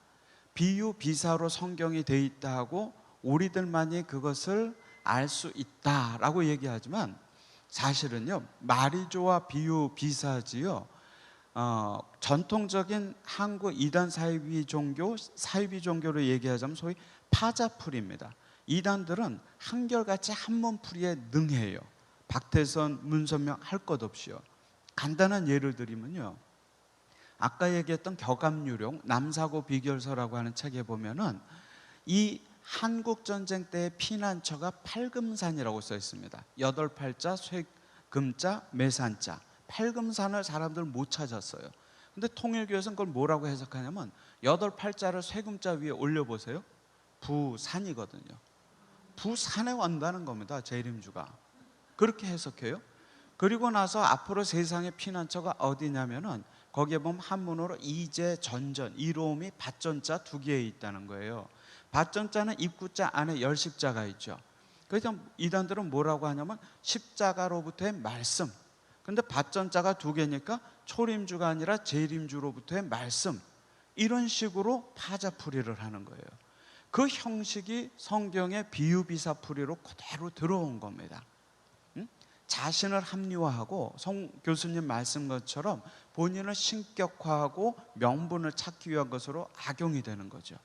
비유, 비사로 성경이 돼 있다 하고 우리들만이 그것을 알 수 있다라고 얘기하지만 사실은요, 마리조와 비유, 비사지요. 전통적인 한국 이단 사이비 종교로 얘기하자면 소위 파자풀입니다. 이단들은 한결같이 한몸풀이에 능해요. 박태선, 문선명 할 것 없이요. 간단한 예를 들이면요, 아까 얘기했던 격압유령 남사고 비결서라고 하는 책에 보면은 이 한국전쟁 때의 피난처가 팔금산이라고 써 있습니다. 8팔자, 쇠금자, 매산자. 팔금산을 사람들 못 찾았어요. 근데 통일교에서는 그걸 뭐라고 해석하냐면 8팔자를 쇠금자 위에 올려보세요. 부산이거든요. 부산에 온다는 겁니다. 재림주가. 그렇게 해석해요. 그리고 나서 앞으로 세상의 피난처가 어디냐면은 거기에 보면 한문으로 이제, 전전, 이로움이 밭전자 2개에 있다는 거예요. 밭전자는 입구자 안에 열십자가 있죠. 그래서 이단들은 뭐라고 하냐면 십자가로부터의 말씀. 근데 밭전자가 2개니까 초림주가 아니라 재림주로부터의 말씀. 이런 식으로 파자풀이를 하는 거예요. 그 형식이 성경의 비유비사풀이로 그대로 들어온 겁니다. 자신을 합리화하고 송 교수님 말씀 것처럼 본인을 신격화하고 명분을 찾기 위한 것으로 악용이 되는 거죠.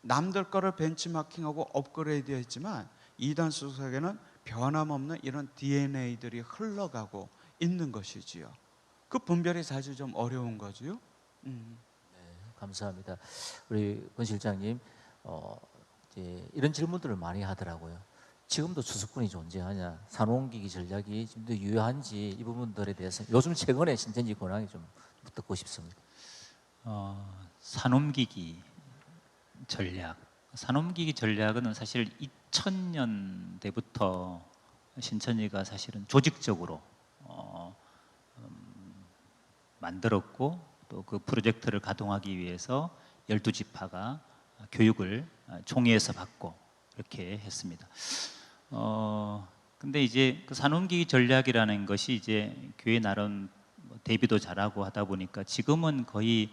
남들 거를 벤치마킹하고 업그레이드 했지만 이단 속에는 변함없는 이런 DNA들이 흘러가고 있는 것이지요. 그 분별이 사실 좀 어려운 거지요. 네, 감사합니다. 우리 권 실장님, 이제 이런 질문들을 많이 하더라고요. 지금도 수습군이 존재하냐, 산업기기 전략이 지금도 유효한지 이 부분들에 대해서 요즘 최근에 신천지 권황이 좀 듣고 싶습니다. 산업기기 전략. 산업기기 전략은 사실 2000년대부터 신천지가 사실은 조직적으로 만들었고 또 그 프로젝트를 가동하기 위해서 12지파가 교육을 총회에서 받고 이렇게 했습니다. 근데 이제 그 산업기기 전략이라는 것이 이제 교회 나름 대비도 잘하고 하다 보니까 지금은 거의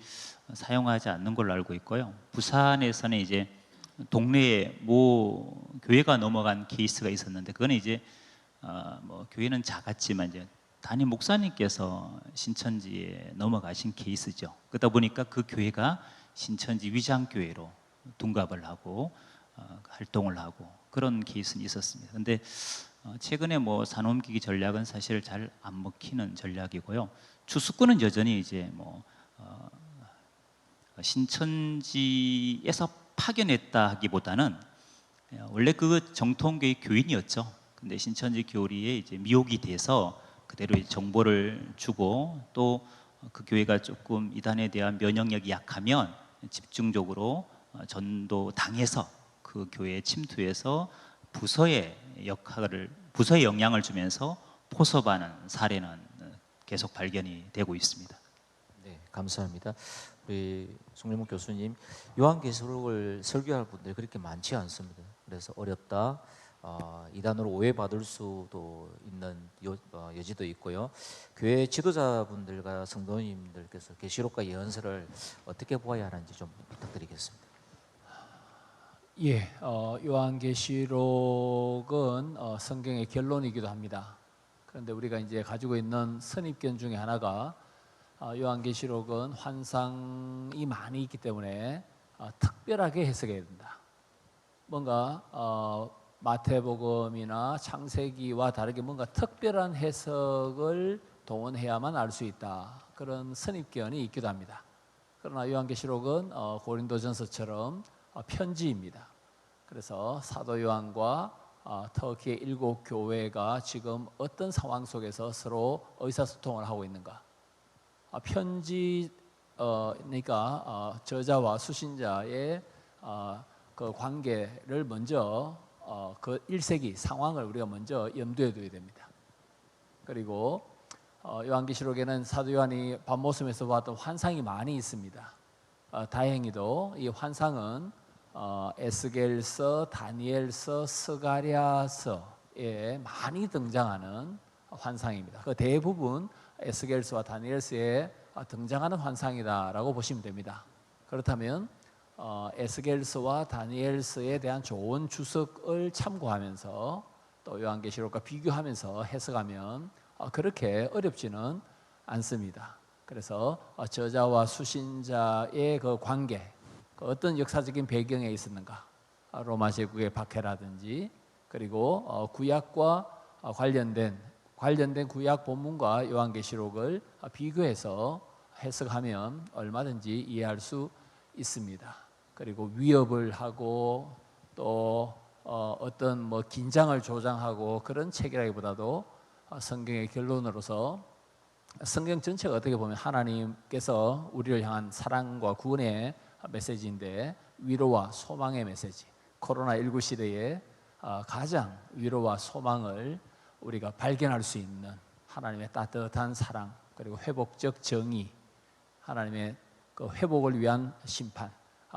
사용하지 않는 걸로 알고 있고요. 부산에서는 이제 동네에 모 교회가 넘어간 케이스가 있었는데 그거는 이제 뭐 교회는 작았지만 이제 담임 목사님께서 신천지에 넘어가신 케이스죠. 그러다 보니까 그 교회가 신천지 위장교회로 둔갑을 하고 활동을 하고 그런 케이스는 있었습니다. 그런데 최근에 뭐 산업기기 전략은 사실 잘 안 먹히는 전략이고요. 주수권은 여전히 이제 뭐 신천지에서 파견했다 하기보다는 원래 그 정통교회 교인이었죠. 근데 신천지 교리에 이제 미혹이 돼서 그대로 정보를 주고 또 그 교회가 조금 이단에 대한 면역력이 약하면 집중적으로 전도 당해서 그 교회에 침투해서 부서의 영향을 주면서 포섭하는 사례는 계속 발견이 되고 있습니다. 네, 감사합니다. 우리 송일목 교수님, 요한계시록을 설교할 분들이 그렇게 많지 않습니다. 그래서 어렵다, 이단으로 오해받을 수도 있는 여지도 있고요. 교회 지도자분들과 성도님들께서 계시록과 예언서를 어떻게 보아야 하는지 좀 부탁드리겠습니다. 예, 요한계시록은 성경의 결론이기도 합니다. 그런데 우리가 이제 가지고 있는 선입견 중에 하나가 요한계시록은 환상이 많이 있기 때문에 특별하게 해석해야 된다. 뭔가 마태복음이나 창세기와 다르게 뭔가 특별한 해석을 동원해야만 알 수 있다. 그런 선입견이 있기도 합니다. 그러나 요한계시록은 고린도전서처럼 편지입니다. 그래서 사도 요한과 터키의 7 교회가 지금 어떤 상황 속에서 서로 의사소통을 하고 있는가? 편지니까 저자와 수신자의 그 관계를 먼저 그 1세기 상황을 우리가 먼저 염두에 둬야 됩니다. 그리고 요한계시록에는 사도 요한이 밤모섬에서 봤던 환상이 많이 있습니다. 다행히도 이 환상은 에스겔서, 다니엘서, 스가랴서에 많이 등장하는 환상입니다. 그 대부분 에스겔서와 다니엘서에 등장하는 환상이다라고 보시면 됩니다. 그렇다면 에스겔서와 다니엘서에 대한 좋은 주석을 참고하면서 또 요한계시록과 비교하면서 해석하면 그렇게 어렵지는 않습니다. 그래서 저자와 수신자의 그 관계, 어떤 역사적인 배경에 있었는가, 로마 제국의 박해라든지 그리고 구약과 관련된 구약 본문과 요한계시록을 비교해서 해석하면 얼마든지 이해할 수 있습니다. 그리고 위협을 하고 또 어떤 뭐 긴장을 조장하고 그런 책이라기보다도 성경의 결론으로서 성경 전체가 어떻게 보면 하나님께서 우리를 향한 사랑과 구원의 메시지인데 위로와 소망의 메시지, 코로나19 시대에 가장 위로와 소망을 우리가 발견할 수 있는 하나님의 따뜻한 사랑 그리고 회복적 정의, 하나님의 그 회복을 위한 심판,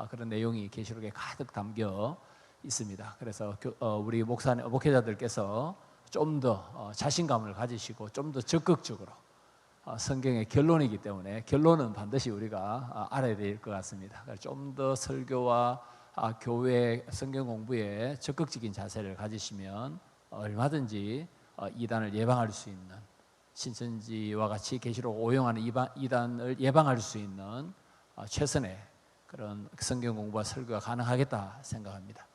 그런 내용이 계시록에 가득 담겨 있습니다. 그래서 우리 목회자들께서 좀 더 자신감을 가지시고 좀 더 적극적으로 성경의 결론이기 때문에 결론은 반드시 우리가 알아야 될 것 같습니다. 좀 더 설교와 교회 성경 공부에 적극적인 자세를 가지시면 얼마든지 이단을 예방할 수 있는, 신천지와 같이 계시록 오용하는 이단을 예방할 수 있는 최선의 그런 성경 공부와 설교가 가능하겠다 생각합니다.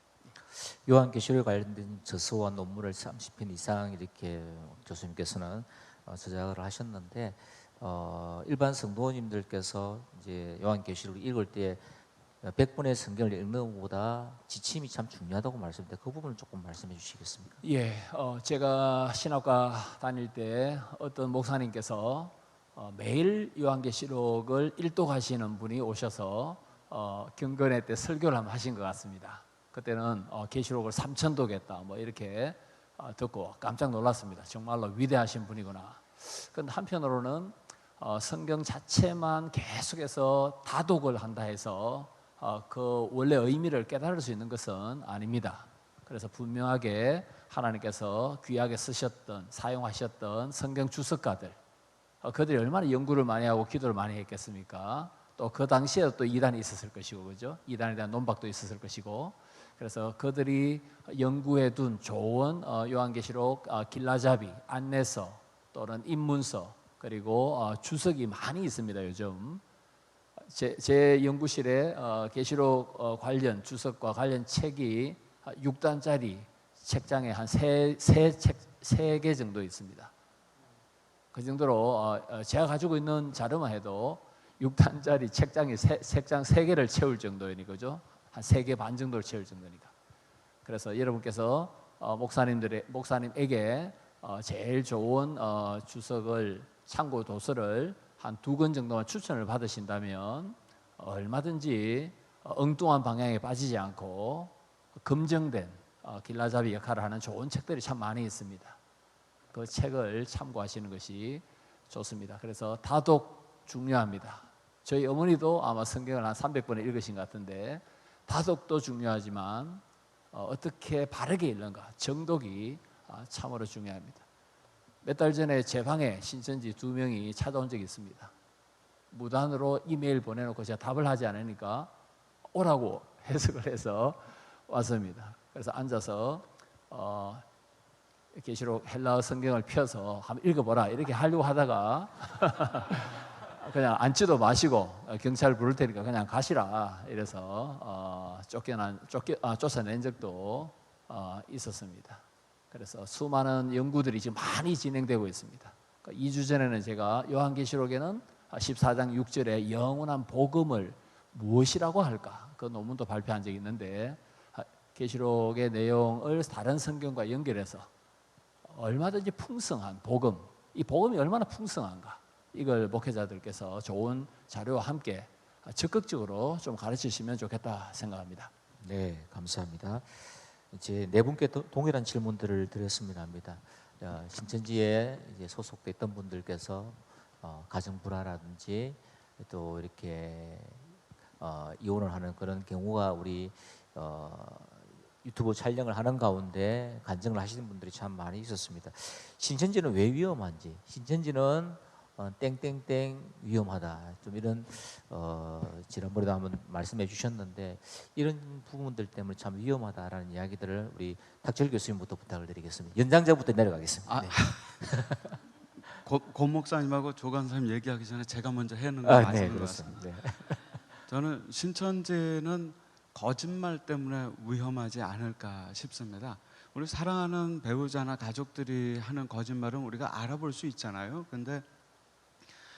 요한계시록에 관련된 저서와 논문을 30편 이상 이렇게 교수님께서는 저작을 하셨는데 일반 성도님들께서 이제 요한계시록을 읽을 때 100번의 성경을 읽는 것보다 지침이 참 중요하다고 말씀드렸는데 그 부분을 조금 말씀해 주시겠습니까? 예, 제가 신학과 다닐 때 어떤 목사님께서 매일 요한계시록을 일독하시는 분이 오셔서 경건회 때 설교를 한번 하신 것 같습니다. 그때는 계시록을 3000독 뭐 이렇게 듣고 깜짝 놀랐습니다. 정말로 위대하신 분이구나. 그런데 한편으로는 성경 자체만 계속해서 다독을 한다 해서 그 원래 의미를 깨달을 수 있는 것은 아닙니다. 그래서 분명하게 하나님께서 귀하게 쓰셨던, 사용하셨던 성경 주석가들, 그들이 얼마나 연구를 많이 하고 기도를 많이 했겠습니까? 또 그 당시에 또 이단이 있었을 것이고, 그죠? 이단에 대한 논박도 있었을 것이고, 그래서 그들이 연구해 둔 좋은 요한계시록 길라잡이, 안내서 또는 입문서 그리고 주석이 많이 있습니다. 요즘 제 연구실에 계시록 관련 주석과 관련 책이 6단짜리 책장에 한 세 개 정도 있습니다. 그 정도로 제가 가지고 있는 자료만 해도 6단짜리 책장이 책장 3개를 채울 정도이니 그죠? 한 3개 반 정도를 채울 정도니까. 그래서 여러분께서 목사님에게 제일 좋은 주석을, 참고 도서를 한 2권 정도만 추천을 받으신다면 얼마든지 엉뚱한 방향에 빠지지 않고 검증된 길라잡이 역할을 하는 좋은 책들이 참 많이 있습니다. 그 책을 참고하시는 것이 좋습니다. 그래서 다독 중요합니다. 저희 어머니도 아마 성경을 한 300번을 읽으신 것 같은데 다독도 중요하지만 어떻게 바르게 읽는가, 정독이 참으로 중요합니다. 몇 달 전에 제 방에 신천지 2명이 찾아온 적이 있습니다. 무단으로 이메일 보내놓고 제가 답을 하지 않으니까 오라고 해석을 해서 왔습니다. 그래서 앉아서 계시록 헬라어 성경을 펴서 한번 읽어보라 이렇게 하려고 하다가 그냥 앉지도 마시고 경찰 부를 테니까 그냥 가시라 이래서 쫓아낸 적도 있었습니다. 그래서 수많은 연구들이 지금 많이 진행되고 있습니다. 2주 전에는 제가 요한계시록에는 14장 6절에 영원한 복음을 무엇이라고 할까? 그 논문도 발표한 적이 있는데 계시록의 내용을 다른 성경과 연결해서 얼마든지 풍성한 복음, 이 복음이 얼마나 풍성한가? 이걸 목회자들께서 좋은 자료와 함께 적극적으로 좀 가르치시면 좋겠다 생각합니다. 네, 감사합니다. 이제 네 분께 동일한 질문들을 드렸습니다. 신천지에 이제 소속됐던 분들께서 가정 불화라든지 또 이렇게 이혼을 하는 그런 경우가 우리 유튜브 촬영을 하는 가운데 간증을 하시는 분들이 참 많이 있었습니다. 신천지는 왜 위험한지, 신천지는 땡땡땡 위험하다. 좀 이런 지난번에도 한번 말씀해 주셨는데 이런 부분들 때문에 참 위험하다라는 이야기들을 우리 탁철 교수님부터 부탁을 드리겠습니다. 연장자부터 내려가겠습니다. 네. 고 목사님하고 조 간사님 얘기하기 전에 제가 먼저 해는 거 네, 말씀드렸습니다. 그렇습니다. 네. 저는 신천지는 거짓말 때문에 위험하지 않을까 싶습니다. 우리 사랑하는 배우자나 가족들이 하는 거짓말은 우리가 알아볼 수 있잖아요. 근데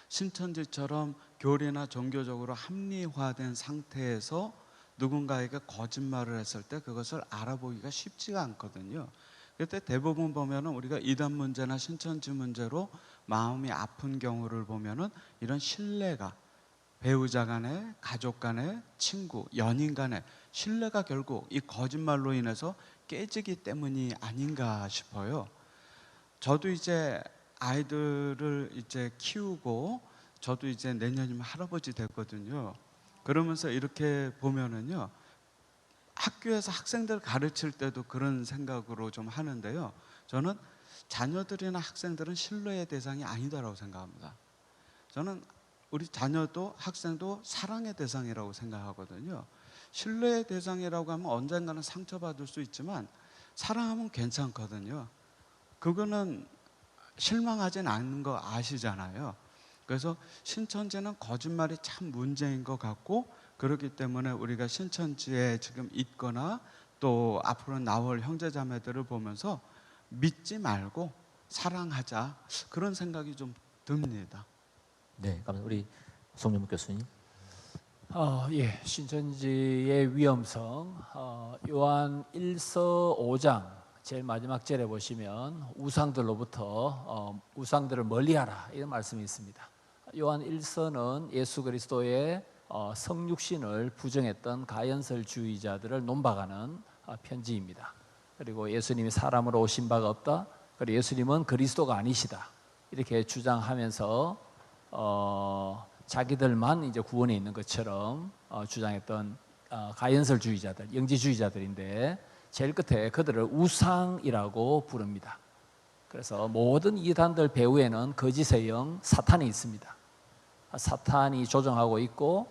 신천지처럼 교리나 종교적으로 합리화된 상태에서 누군가에게 거짓말을 했을 때 그것을 알아보기가 쉽지가 않거든요. 그때 대부분 보면은 우리가 이단 문제나 신천지 문제로 마음이 아픈 경우를 보면은 이런 신뢰가, 배우자 간에, 가족 간에, 친구, 연인 간에 신뢰가 결국 이 거짓말로 인해서 깨지기 때문이 아닌가 싶어요. 저도 이제 아이들을 이제 키우고 저도 이제 내년이면 할아버지 됐거든요. 그러면서 이렇게 보면은요, 학교에서 학생들 가르칠 때도 그런 생각으로 좀 하는데요. 저는 자녀들이나 학생들은 신뢰의 대상이 아니다라고 생각합니다. 저는 우리 자녀도 학생도 사랑의 대상이라고 생각하거든요. 신뢰의 대상이라고 하면 언젠가는 상처받을 수 있지만 사랑하면 괜찮거든요. 그거는 실망하진 않는 거 아시잖아요. 그래서 신천지는 거짓말이 참 문제인 것 같고, 그렇기 때문에 우리가 신천지에 지금 있거나 또 앞으로 나올 형제자매들을 보면서 믿지 말고 사랑하자, 그런 생각이 좀 듭니다. 네, 감사합니다. 우리 송영묵 교수님. 예, 신천지의 위험성. 요한 1서 5장 제일 마지막 절에 보시면 우상들로부터 우상들을 멀리하라 이런 말씀이 있습니다. 요한 1서는 예수 그리스도의 성육신을 부정했던 가연설주의자들을 논박하는 편지입니다. 그리고 예수님이 사람으로 오신 바가 없다, 그리고 예수님은 그리스도가 아니시다, 이렇게 주장하면서 자기들만 이제 구원에 있는 것처럼 주장했던 가연설주의자들, 영지주의자들인데 제일 끝에 그들을 우상이라고 부릅니다. 그래서 모든 이단들 배후에는 거짓의 영 사탄이 있습니다. 사탄이 조종하고 있고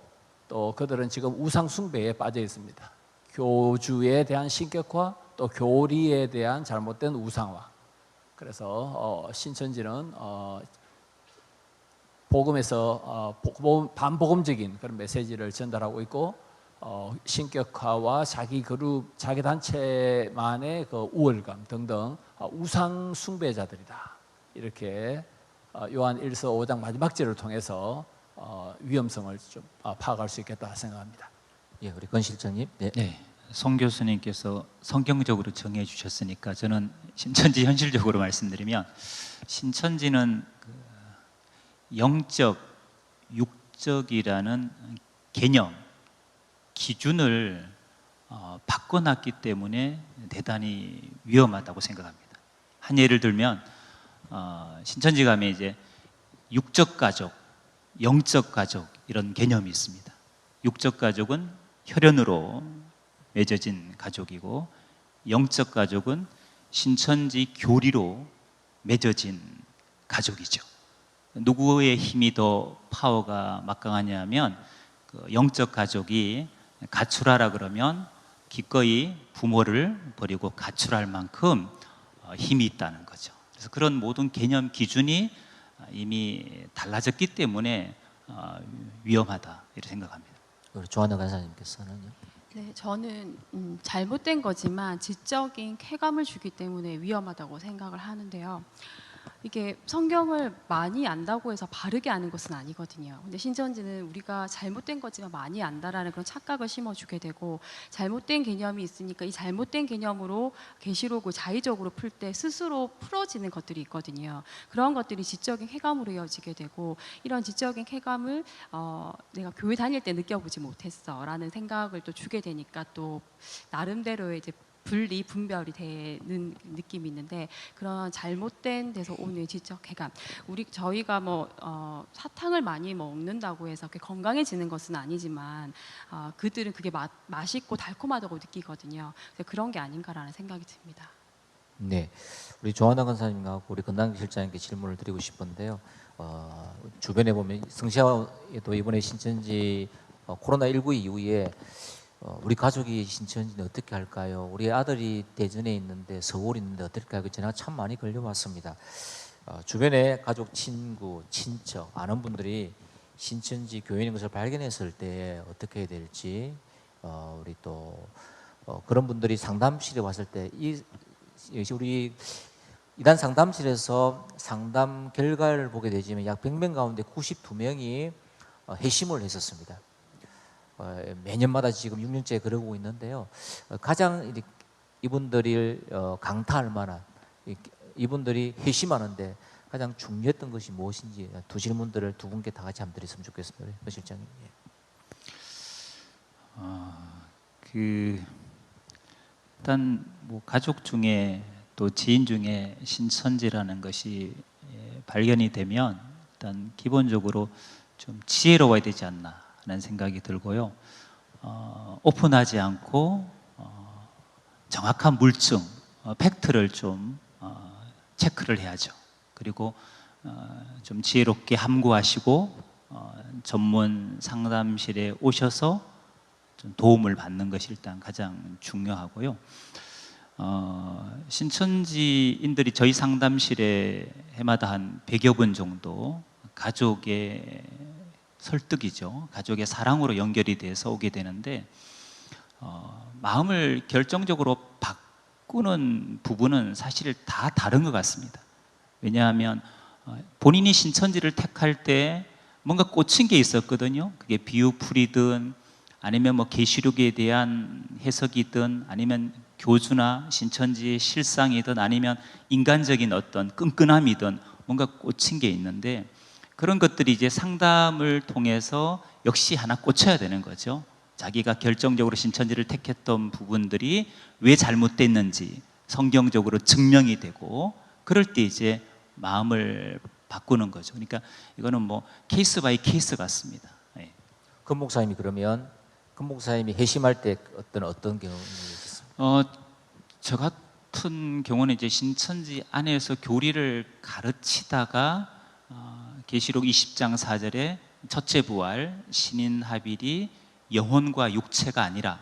또 그들은 지금 우상 숭배에 빠져 있습니다. 교주에 대한 신격화, 또 교리에 대한 잘못된 우상화. 그래서 신천지는 복음에서 반복음적인 그런 메시지를 전달하고 있고, 신격화와 자기 그룹, 자기 단체만의 그 우월감 등등 우상 숭배자들이다, 이렇게 요한 1서 5장 마지막 절을 통해서 위험성을 좀 파악할 수 있겠다 생각합니다. 예, 우리 권 실장님. 네. 네, 송 교수님께서 성경적으로 정해 주셨으니까 저는 신천지 현실적으로 말씀드리면, 신천지는 영적, 육적이라는 개념, 기준을 바꿔놨기 때문에 대단히 위험하다고 생각합니다. 한 예를 들면 신천지 가면 이제 육적 가족, 영적 가족 이런 개념이 있습니다. 육적 가족은 혈연으로 맺어진 가족이고, 영적 가족은 신천지 교리로 맺어진 가족이죠. 누구의 힘이 더 파워가 막강하냐면 그 영적 가족이 가출하라 그러면 기꺼이 부모를 버리고 가출할 만큼 힘이 있다는 거죠. 그래서 그런 모든 개념 기준이 이미 달라졌기 때문에 위험하다 이렇게 생각합니다. 우리 조한나 간사님께서는요. 네, 저는 잘못된 거지만 지적인 쾌감을 주기 때문에 위험하다고 생각을 하는데요. 이게 성경을 많이 안다고 해서 바르게 아는 것은 아니거든요. 근데 신천지는 우리가 잘못된 거지만 많이 안다라는 그런 착각을 심어주게 되고, 잘못된 개념이 있으니까 이 잘못된 개념으로 계시록을 자의적으로 풀 때 스스로 풀어지는 것들이 있거든요. 그런 것들이 지적인 쾌감으로 이어지게 되고, 이런 지적인 쾌감을 내가 교회 다닐 때 느껴보지 못했어라는 생각을 또 주게 되니까 또 나름대로의 이제 분별이 되는 느낌이 있는데, 그런 잘못된 데서 오는 지적 쾌감, 저희가 사탕을 많이 먹는다고 해서 건강해지는 것은 아니지만 그들은 그게 맛있고 달콤하다고 느끼거든요. 그래서 그런 게 아닌가라는 생각이 듭니다. 네, 우리 조한나 간사님하고 우리 건당 실장님께 질문을 드리고 싶은데요. 주변에 보면 성시아에도 이번에 신천지 코로나19 이후에 우리 가족이 신천지는 어떻게 할까요? 우리 아들이 대전에 있는데 서울에 있는데 어떻게 할까요? 전화가 참 많이 걸려왔습니다. 주변에 가족, 친구, 친척, 아는 분들이 신천지 교인인 것을 발견했을 때 어떻게 해야 될지, 우리 또 그런 분들이 상담실에 왔을 때 우리 이단 상담실에서 상담 결과를 보게 되지만 약 100명 가운데 92명이 회심을 했었습니다. 매년마다 지금 6년째 그러고 있는데요. 가장 이분들이 강타할 만한 이분들이 회심하는데 가장 중요했던 것이 무엇인지 두 질문들을 두 분께 다 같이 한번 드렸으면 좋겠습니다. 그 실장님. 일단 뭐 가족 중에 또 지인 중에 신천지라는 것이 발견이 되면 일단 기본적으로 좀 지혜로워야 되지 않나 하는 생각이 들고요. 오픈하지 않고 정확한 물증, 팩트를 좀 체크를 해야죠. 그리고 좀 지혜롭게 함구하시고 전문 상담실에 오셔서 좀 도움을 받는 것이 일단 가장 중요하고요. 신천지인들이 저희 상담실에 해마다 한 100여 분 정도 가족의 설득이죠. 가족의 사랑으로 연결이 돼서 오게 되는데 마음을 결정적으로 바꾸는 부분은 사실 다 다른 것 같습니다. 왜냐하면 본인이 신천지를 택할 때 뭔가 꽂힌 게 있었거든요. 그게 비유풀이든 아니면 뭐 계시록에 대한 해석이든 아니면 교주나 신천지의 실상이든 아니면 인간적인 어떤 끈끈함이든 뭔가 꽂힌 게 있는데 그런 것들이 이제 상담을 통해서 역시 하나 꽂혀야 되는 거죠. 자기가 결정적으로 신천지를 택했던 부분들이 왜 잘못됐는지 성경적으로 증명이 되고 그럴 때 이제 마음을 바꾸는 거죠. 그러니까 이거는 뭐 케이스 바이 케이스 같습니다. 네. 금 목사님이 그러면 금 목사님이 회심할 때 어떤 경험이 있었습니까? 저 같은 경우는 이제 신천지 안에서 교리를 가르치다가 계시록 20장 4절에 첫째 부활 신인 합일이 영혼과 육체가 아니라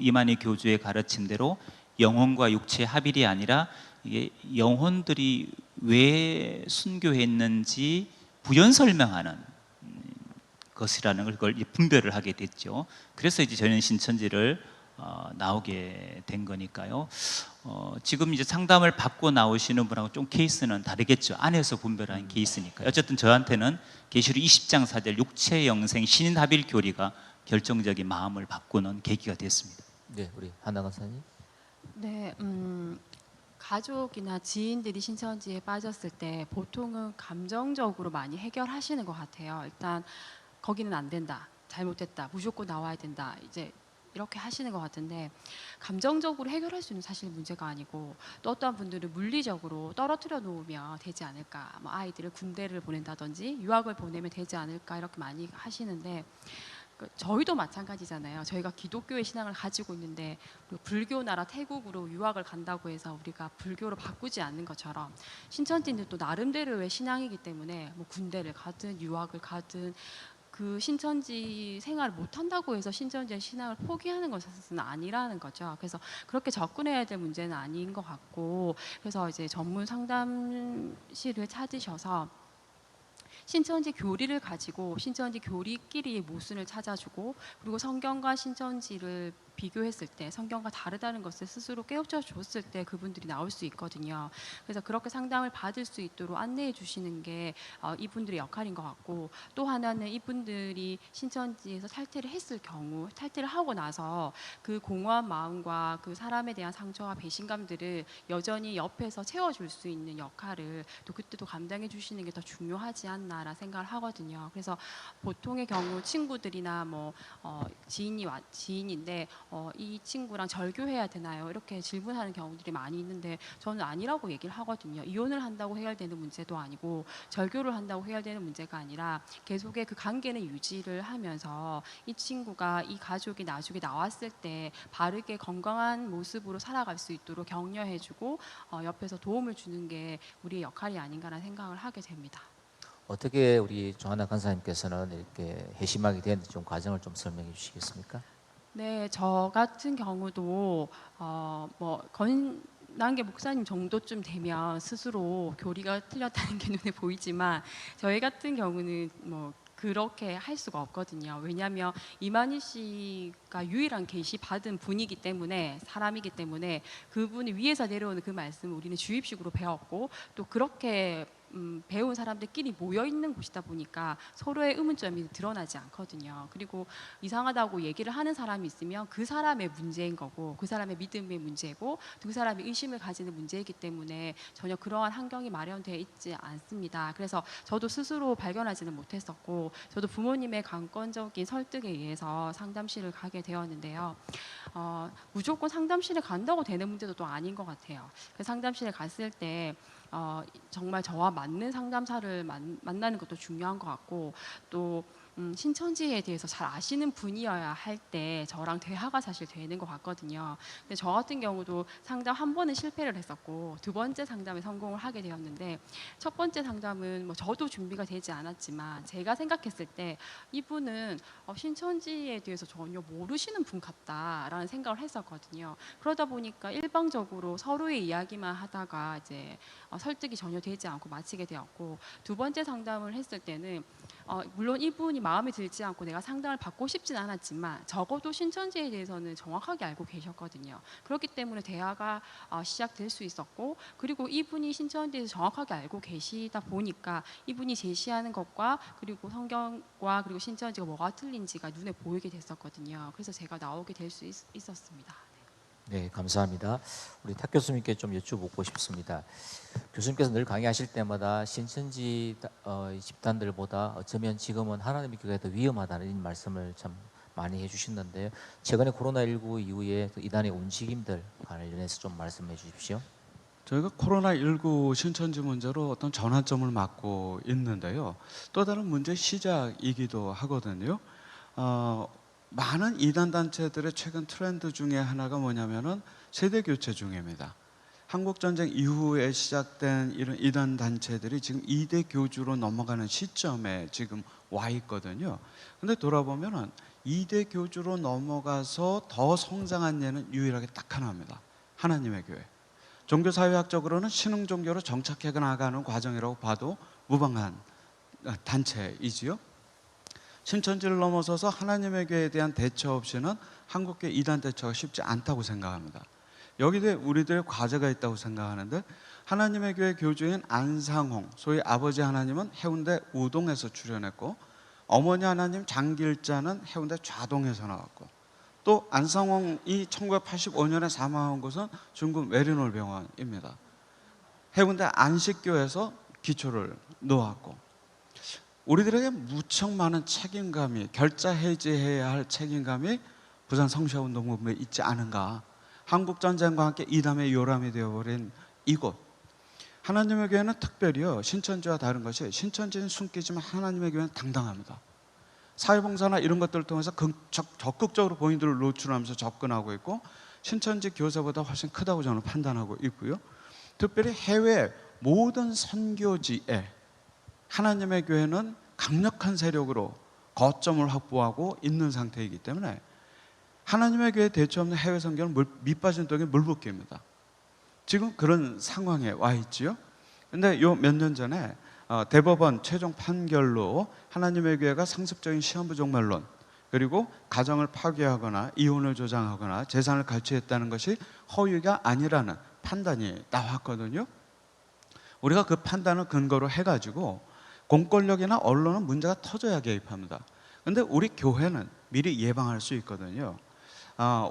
이만희 교주의 가르침대로 영혼과 육체의 합일이 아니라 이게 영혼들이 왜 순교했는지 부연 설명하는 것이라는 걸 분별을 하게 됐죠. 그래서 이제 저희는 신천지를 나오게 된 거니까요. 지금 이제 상담을 받고 나오시는 분하고 좀 케이스는 다르겠죠. 안에서 분별하는 케이스니까요. 어쨌든 저한테는 계시록 20장 4절 육체 영생 신인 합일 교리가 결정적인 마음을 바꾸는 계기가 됐습니다. 네, 우리 한나 간사님. 네, 가족이나 지인들이 신천지에 빠졌을 때 보통은 감정적으로 많이 해결하시는 것 같아요. 일단 거기는 안 된다, 잘못됐다, 무조건 나와야 된다, 이제 이렇게 하시는 것 같은데 감정적으로 해결할 수 있는 사실 문제가 아니고 또 어떠한 분들은 물리적으로 떨어뜨려 놓으면 되지 않을까, 뭐 아이들을 군대를 보낸다든지 유학을 보내면 되지 않을까 이렇게 많이 하시는데 저희도 마찬가지잖아요. 저희가 기독교의 신앙을 가지고 있는데 불교 나라 태국으로 유학을 간다고 해서 우리가 불교로 바꾸지 않는 것처럼 신천지인들도 나름대로의 신앙이기 때문에 뭐 군대를 가든 유학을 가든 그 신천지 생활을 못한다고 해서 신천지의 신앙을 포기하는 것은 아니라는 거죠. 그래서 그렇게 접근해야 될 문제는 아닌 것 같고, 그래서 이제 전문 상담실을 찾으셔서 신천지 교리를 가지고 신천지 교리끼리의 모순을 찾아주고, 그리고 성경과 신천지를 비교했을 때 성경과 다르다는 것을 스스로 깨우쳐 줬을 때 그분들이 나올 수 있거든요. 그래서 그렇게 상담을 받을 수 있도록 안내해 주시는 게 이분들의 역할인 것 같고, 또 하나는 이분들이 신천지에서 탈퇴를 했을 경우, 탈퇴를 하고 나서 그 공허한 마음과 그 사람에 대한 상처와 배신감들을 여전히 옆에서 채워줄 수 있는 역할을 또 그때도 감당해 주시는 게 더 중요하지 않나라는 생각을 하거든요. 그래서 보통의 경우 친구들이나 뭐 지인인데 이 친구랑 절교해야 되나요? 이렇게 질문하는 경우들이 많이 있는데 저는 아니라고 얘기를 하거든요. 이혼을 한다고 해결되는 문제도 아니고 절교를 한다고 해결되는 문제가 아니라 계속의 그 관계는 유지를 하면서 이 친구가, 이 가족이 나중에 나왔을 때 바르게 건강한 모습으로 살아갈 수 있도록 격려해주고 옆에서 도움을 주는 게 우리의 역할이 아닌가라는 생각을 하게 됩니다. 어떻게 우리 조한나 간사님께서는 이렇게 회심하게 된 좀 과정을 좀 설명해 주시겠습니까? 네, 저 같은 경우도 뭐 건남계 목사님 정도쯤 되면 스스로 교리가 틀렸다는 게 눈에 보이지만 저희 같은 경우는 뭐 그렇게 할 수가 없거든요. 왜냐하면 이만희 씨가 유일한 계시 받은 분이기 때문에, 사람이기 때문에 그분이 위에서 내려오는 그 말씀을 우리는 주입식으로 배웠고, 또 그렇게 배운 사람들끼리 모여 있는 곳이다 보니까 서로의 의문점이 드러나지 않거든요. 그리고 이상하다고 얘기를 하는 사람이 있으면 그 사람의 문제인 거고, 그 사람의 믿음의 문제고, 그 사람이 의심을 가지는 문제이기 때문에 전혀 그러한 환경이 마련되어 있지 않습니다. 그래서 저도 스스로 발견하지는 못했었고, 저도 부모님의 강권적인 설득에 의해서 상담실을 가게 되었는데요. 무조건 상담실에 간다고 되는 문제도 또 아닌 것 같아요. 그 상담실에 갔을 때 정말 저와 맞는 상담사를 만나는 것도 중요한 것 같고, 또 신천지에 대해서 잘 아시는 분이어야 할 때 저랑 대화가 사실 되는 것 같거든요. 근데 저 같은 경우도 상담 한 번은 실패를 했었고, 두 번째 상담에 성공을 하게 되었는데, 첫 번째 상담은 뭐 저도 준비가 되지 않았지만 제가 생각했을 때 이분은 신천지에 대해서 전혀 모르시는 분 같다라는 생각을 했었거든요. 그러다 보니까 일방적으로 서로의 이야기만 하다가 이제 설득이 전혀 되지 않고 마치게 되었고, 두 번째 상담을 했을 때는 물론 이분이 마음에 들지 않고 내가 상담을 받고 싶진 않았지만 적어도 신천지에 대해서는 정확하게 알고 계셨거든요. 그렇기 때문에 대화가 시작될 수 있었고, 그리고 이분이 신천지에 대해서 정확하게 알고 계시다 보니까 이분이 제시하는 것과 그리고 성경과 그리고 신천지가 뭐가 틀린지가 눈에 보이게 됐었거든요. 그래서 제가 나오게 될 수 있었습니다. 네, 감사합니다. 우리 탁 교수님께 좀 여쭤보고 싶습니다. 교수님께서 늘 강의하실 때마다 신천지 집단들보다 어쩌면 지금은 하나님의 교회가 더 위험하다는 말씀을 참 많이 해주시는데요. 최근에 코로나19 이후에 그 이단의 움직임들 관련해서 좀 말씀해 주십시오. 저희가 코로나19 신천지 문제로 어떤 전환점을 맞고 있는데요. 또 다른 문제의 시작이기도 하거든요. 많은 이단 단체들의 최근 트렌드 중에 하나가 뭐냐면은 세대 교체 중입니다. 한국 전쟁 이후에 시작된 이런 이단 단체들이 지금 2대 교주로 넘어가는 시점에 지금 와 있거든요. 근데 돌아보면은 2대 교주로 넘어가서 더 성장한 예는 유일하게 딱 하나입니다. 하나님의 교회. 종교사회학적으로는 신흥 종교로 정착해 나가는 과정이라고 봐도 무방한 단체이지요. 신천지를 넘어서서 하나님의 교회에 대한 대처 없이는 한국교회 이단 대처가 쉽지 않다고 생각합니다. 여기에 우리들의 과제가 있다고 생각하는데, 하나님의 교회 교주인 안상홍, 소위 아버지 하나님은 해운대 우동에서 출연했고, 어머니 하나님 장길자는 해운대 좌동에서 나왔고, 또 안상홍이 1985년에 사망한 곳은 중국 메리놀 병원입니다. 해운대 안식교에서 기초를 놓았고, 우리들에게 무척 많은 책임감이, 결자 해지해야 할 책임감이 부산 성시아운동본부에 있지 않은가. 한국전쟁과 함께 이담의 요람이 되어버린 이곳. 하나님의 교회는 특별히요, 신천지와 다른 것이, 신천지는 숨기지만 하나님의 교회는 당당합니다. 사회봉사나 이런 것들을 통해서 적극적으로 본인들을 노출하면서 접근하고 있고, 신천지 교사보다 훨씬 크다고 저는 판단하고 있고요. 특별히 해외 모든 선교지에 하나님의 교회는 강력한 세력으로 거점을 확보하고 있는 상태이기 때문에 하나님의 교회에 대처 없는 해외 선교는 밑 빠진 독에 물 붓기입니다. 지금 그런 상황에 와 있지요. 근데 요 몇 년 전에 대법원 최종 판결로 하나님의 교회가 상습적인 시한부 종말론, 그리고 가정을 파괴하거나 이혼을 조장하거나 재산을 갈취했다는 것이 허위가 아니라는 판단이 나왔거든요. 우리가 그 판단을 근거로 해가지고 공권력이나 언론은 문제가 터져야 개입합니다. 그런데 우리 교회는 미리 예방할 수 있거든요.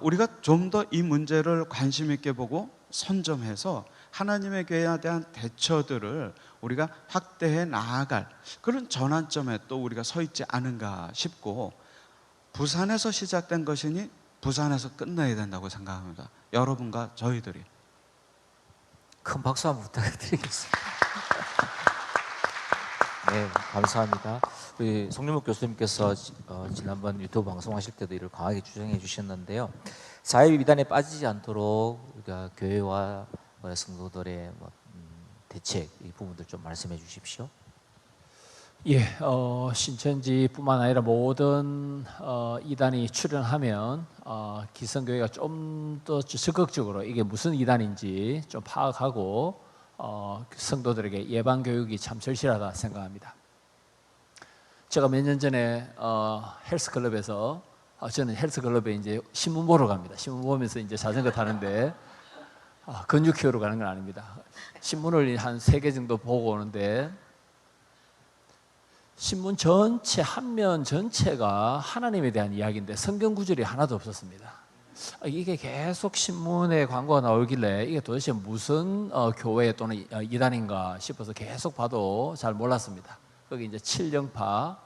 우리가 좀 더 이 문제를 관심 있게 보고 선점해서 하나님의 교회에 대한 대처들을 우리가 확대해 나아갈 그런 전환점에 또 우리가 서 있지 않은가 싶고, 부산에서 시작된 것이니 부산에서 끝나야 된다고 생각합니다. 여러분과 저희들이. 큰 박수 한번 부탁드리겠습니다. 네, 감사합니다. 우리 송윤목 교수님께서 지난번 유튜브 방송하실 때도 이를 강하게 주장해 주셨는데요. 사회비단에 빠지지 않도록 우리가 교회와 성도들의 대책, 이 부분들 좀 말씀해 주십시오. 예, 신천지뿐만 아니라 모든 이단이 출연하면 기성교회가 좀 더 적극적으로 이게 무슨 이단인지 좀 파악하고 성도들에게 예방 교육이 참 절실하다 생각합니다. 제가 몇 년 전에 헬스클럽에서 저는 헬스클럽에 이제 신문 보러 갑니다. 신문 보면서 이제 자전거 타는데 근육 키우러 가는 건 아닙니다. 신문을 한 3개 정도 보고 오는데 신문 전체 한 면 전체가 하나님에 대한 이야기인데 성경 구절이 하나도 없었습니다. 이게 계속 신문에 광고가 나오길래 이게 도대체 무슨 교회 또는 이단인가 싶어서 계속 봐도 잘 몰랐습니다. 거기 이제 칠령파,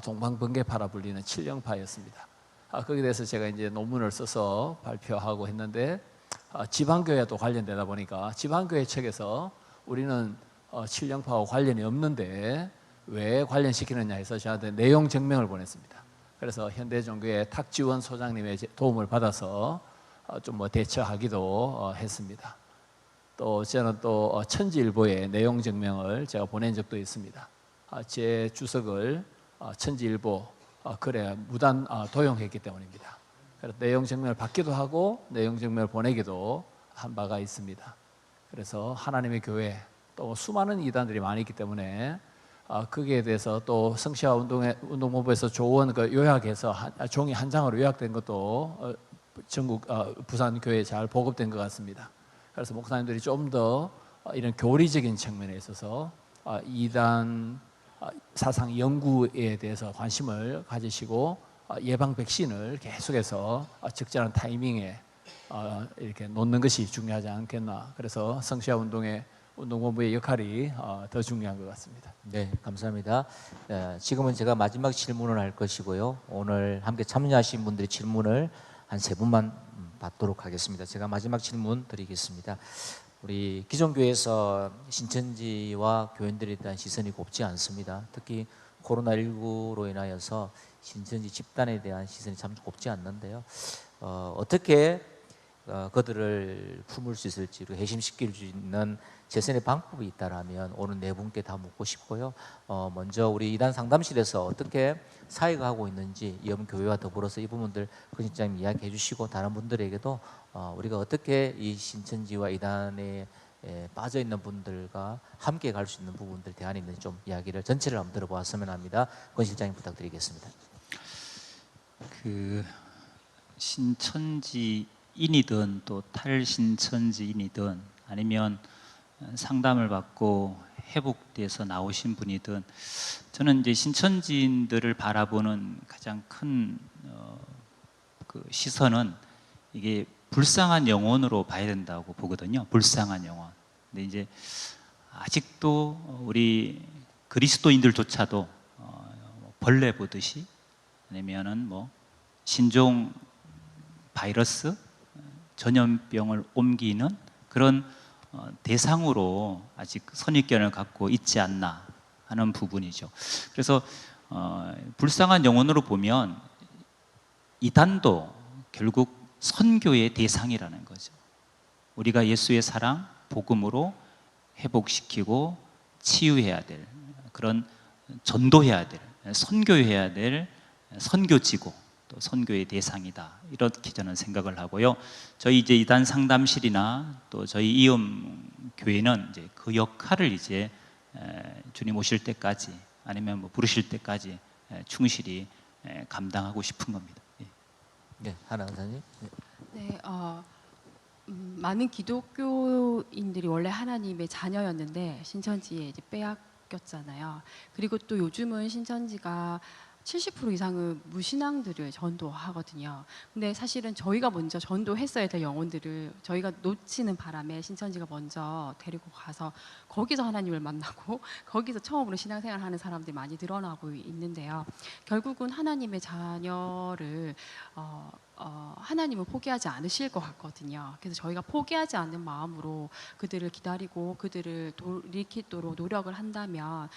동방번개파라 불리는 칠령파였습니다. 거기에 대해서 제가 이제 논문을 써서 발표하고 했는데 지방교회도 관련되다 보니까 지방교회 측에서 우리는 칠령파와 관련이 없는데 왜 관련시키느냐 해서 저한테 내용 증명을 보냈습니다. 그래서 현대종교의 탁지원 소장님의 도움을 받아서 좀 뭐 대처하기도 했습니다. 또 저는 또 천지일보에 내용 증명을 제가 보낸 적도 있습니다. 제 주석을 천지일보 글에 무단 도용했기 때문입니다. 그래서 내용 증명을 받기도 하고 내용 증명을 보내기도 한 바가 있습니다. 그래서 하나님의 교회 또 수많은 이단들이 많이 있기 때문에 거기에 대해서 또 성시화 운동본부에서 조언 요약해서 종이 한 장으로 요약된 것도 전국 부산 교회에 잘 보급된 것 같습니다. 그래서 목사님들이 좀 더 이런 교리적인 측면에 있어서 이단 사상 연구에 대해서 관심을 가지시고 예방 백신을 계속해서 적절한 타이밍에 이렇게 놓는 것이 중요하지 않겠나. 그래서 성시화 운동본부의 역할이 더 중요한 것 같습니다. 네, 감사합니다. 지금은 제가 마지막 질문을 할 것이고요. 오늘 함께 참여하신 분들의 질문을 한 3분만 받도록 하겠습니다. 제가 마지막 질문 드리겠습니다. 우리 기존교회에서 신천지와 교인들에 대한 시선이 곱지 않습니다. 특히 코로나19로 인하여서 신천지 집단에 대한 시선이 참 곱지 않는데요. 어떻게 그들을 품을 수 있을지, 회심시킬 수 있는 재선의 방법이 있다라면 오늘 네 분께 다 묻고 싶고요. 먼저 우리 이단 상담실에서 어떻게 사회가 하고 있는지 이음교회와 더불어서 이 부분들 그 실장님 이야기해 주시고 다른 분들에게도 우리가 어떻게 이 신천지와 이단에 빠져 있는 분들과 함께 갈 수 있는 부분들 대안이 있는지 좀 이야기를 전체를 한번 들어보았으면 합니다. 권 실장님 부탁드리겠습니다. 그 신천지인이든 또 탈신천지인이든 아니면 상담을 받고 회복돼서 나오신 분이든 저는 이제 신천지인들을 바라보는 가장 큰 그 시선은 이게 불쌍한 영혼으로 봐야 된다고 보거든요. 불쌍한 영혼. 근데 이제 아직도 우리 그리스도인들조차도 벌레 보듯이 아니면은 뭐 신종 바이러스 전염병을 옮기는 그런 대상으로 아직 선입견을 갖고 있지 않나 하는 부분이죠. 그래서 불쌍한 영혼으로 보면 이단도 결국 선교의 대상이라는 거죠. 우리가 예수의 사랑, 복음으로 회복시키고 치유해야 될 그런 전도해야 될 선교해야 될 선교지고 또 선교의 대상이다. 이렇게 저는 생각을 하고요. 저희 이제 이단 상담실이나 또 저희 이음 교회는 이제 그 역할을 이제 주님 오실 때까지 아니면 뭐 부르실 때까지 충실히 감당하고 싶은 겁니다. 네, 하나 원사님. 네, 많은 기독교인들이 원래 하나님의 자녀였는데 신천지에 이제 빼앗겼잖아요. 그리고 또 요즘은 신천지가 70% 이상은 무신앙들을 전도하거든요. 근데 사실은 저희가 먼저 전도했어야 될 영혼들을 저희가 놓치는 바람에 신천지가 먼저 데리고 가서 거기서 하나님을 만나고 거기서 처음으로 신앙생활을 하는 사람들이 많이 늘어나고 있는데요. 결국은 하나님의 자녀를 하나님은 포기하지 않으실 것 같거든요. 그래서 저희가 포기하지 않는 마음으로 그들을 기다리고 그들을 돌이키도록 노력을 한다면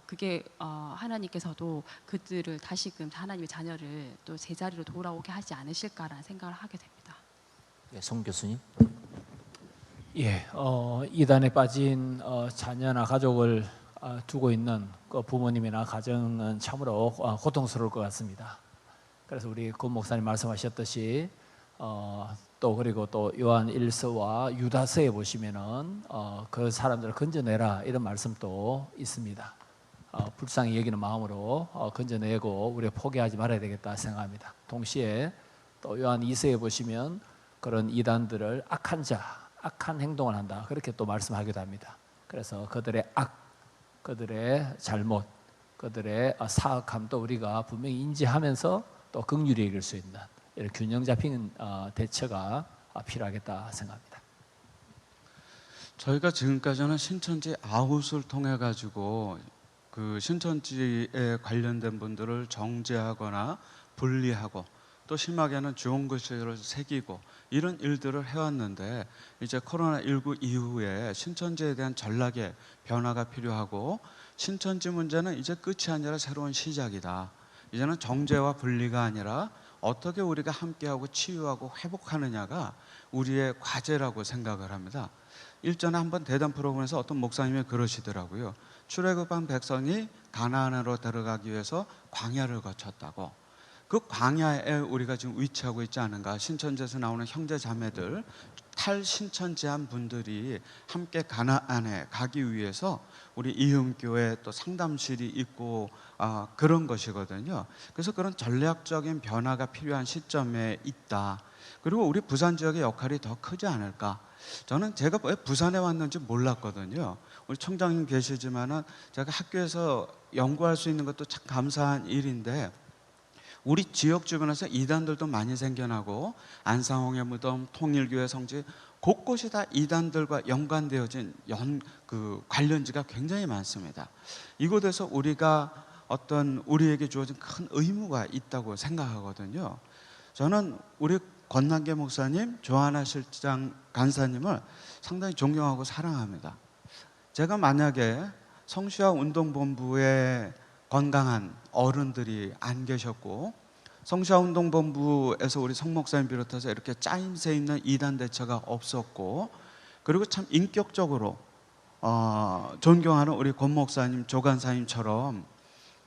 그게 하나님께서도 그들을 다시금 하나님의 자녀를 또 제자리로 돌아오게 하지 않으실까라는 생각을 하게 됩니다. 네, 송 교수님. 예, 이단에 빠진 자녀나 가족을 두고 있는 그 부모님이나 가정은 참으로 고통스러울 것 같습니다. 그래서 우리 권 목사님 말씀하셨듯이 또 그리고 또 요한 1서와 유다서에 보시면은 그 사람들을 건져내라 이런 말씀도 있습니다. 불쌍히 여기는 마음으로 건져내고 우리가 포기하지 말아야 되겠다 생각합니다. 동시에 또 요한 2서에 보시면 그런 이단들을 악한 자, 악한 행동을 한다 그렇게 또 말씀하기도 합니다. 그래서 그들의 악, 그들의 잘못, 그들의 사악함도 우리가 분명히 인지하면서 또 긍휼히 여길 수 있는 이런 균형 잡힌 대처가 필요하겠다 생각합니다. 저희가 지금까지는 신천지 아웃을 통해 가지고 그 신천지에 관련된 분들을 정죄하거나 분리하고 또 심하게는 주홍글씨를 새기고 이런 일들을 해왔는데 이제 코로나19 이후에 신천지에 대한 전략의 변화가 필요하고 신천지 문제는 이제 끝이 아니라 새로운 시작이다. 이제는 정죄와 분리가 아니라 어떻게 우리가 함께하고 치유하고 회복하느냐가 우리의 과제라고 생각을 합니다. 일전에 한번 대담 프로그램에서 어떤 목사님이 그러시더라고요. 출애굽한 백성이 가나안으로 들어가기 위해서 광야를 거쳤다고. 그 광야에 우리가 지금 위치하고 있지 않은가. 신천지에서 나오는 형제 자매들 탈신천지한 분들이 함께 가나안에 가기 위해서 우리 이음교회 또 상담실이 있고 그런 것이거든요. 그래서 그런 전략적인 변화가 필요한 시점에 있다. 그리고 우리 부산 지역의 역할이 더 크지 않을까. 저는 제가 왜 부산에 왔는지 몰랐거든요. 우리 총장님 계시지만은 제가 학교에서 연구할 수 있는 것도 참 감사한 일인데 우리 지역 주변에서 이단들도 많이 생겨나고 안상홍의 무덤, 통일교회 성지 곳곳이 다 이단들과 연관되어진 관련지가 굉장히 많습니다. 이곳에서 우리가 어떤 우리에게 주어진 큰 의무가 있다고 생각하거든요. 저는 우리 권남계 목사님, 조하나 실장 간사님을 상당히 존경하고 사랑합니다. 제가 만약에 성시화 운동본부에 건강한 어른들이 안 계셨고 성시화 운동본부에서 우리 성 목사님 비롯해서 이렇게 짜임새 있는 이단 대처가 없었고 그리고 참 인격적으로 존경하는 우리 권 목사님, 조 간사님처럼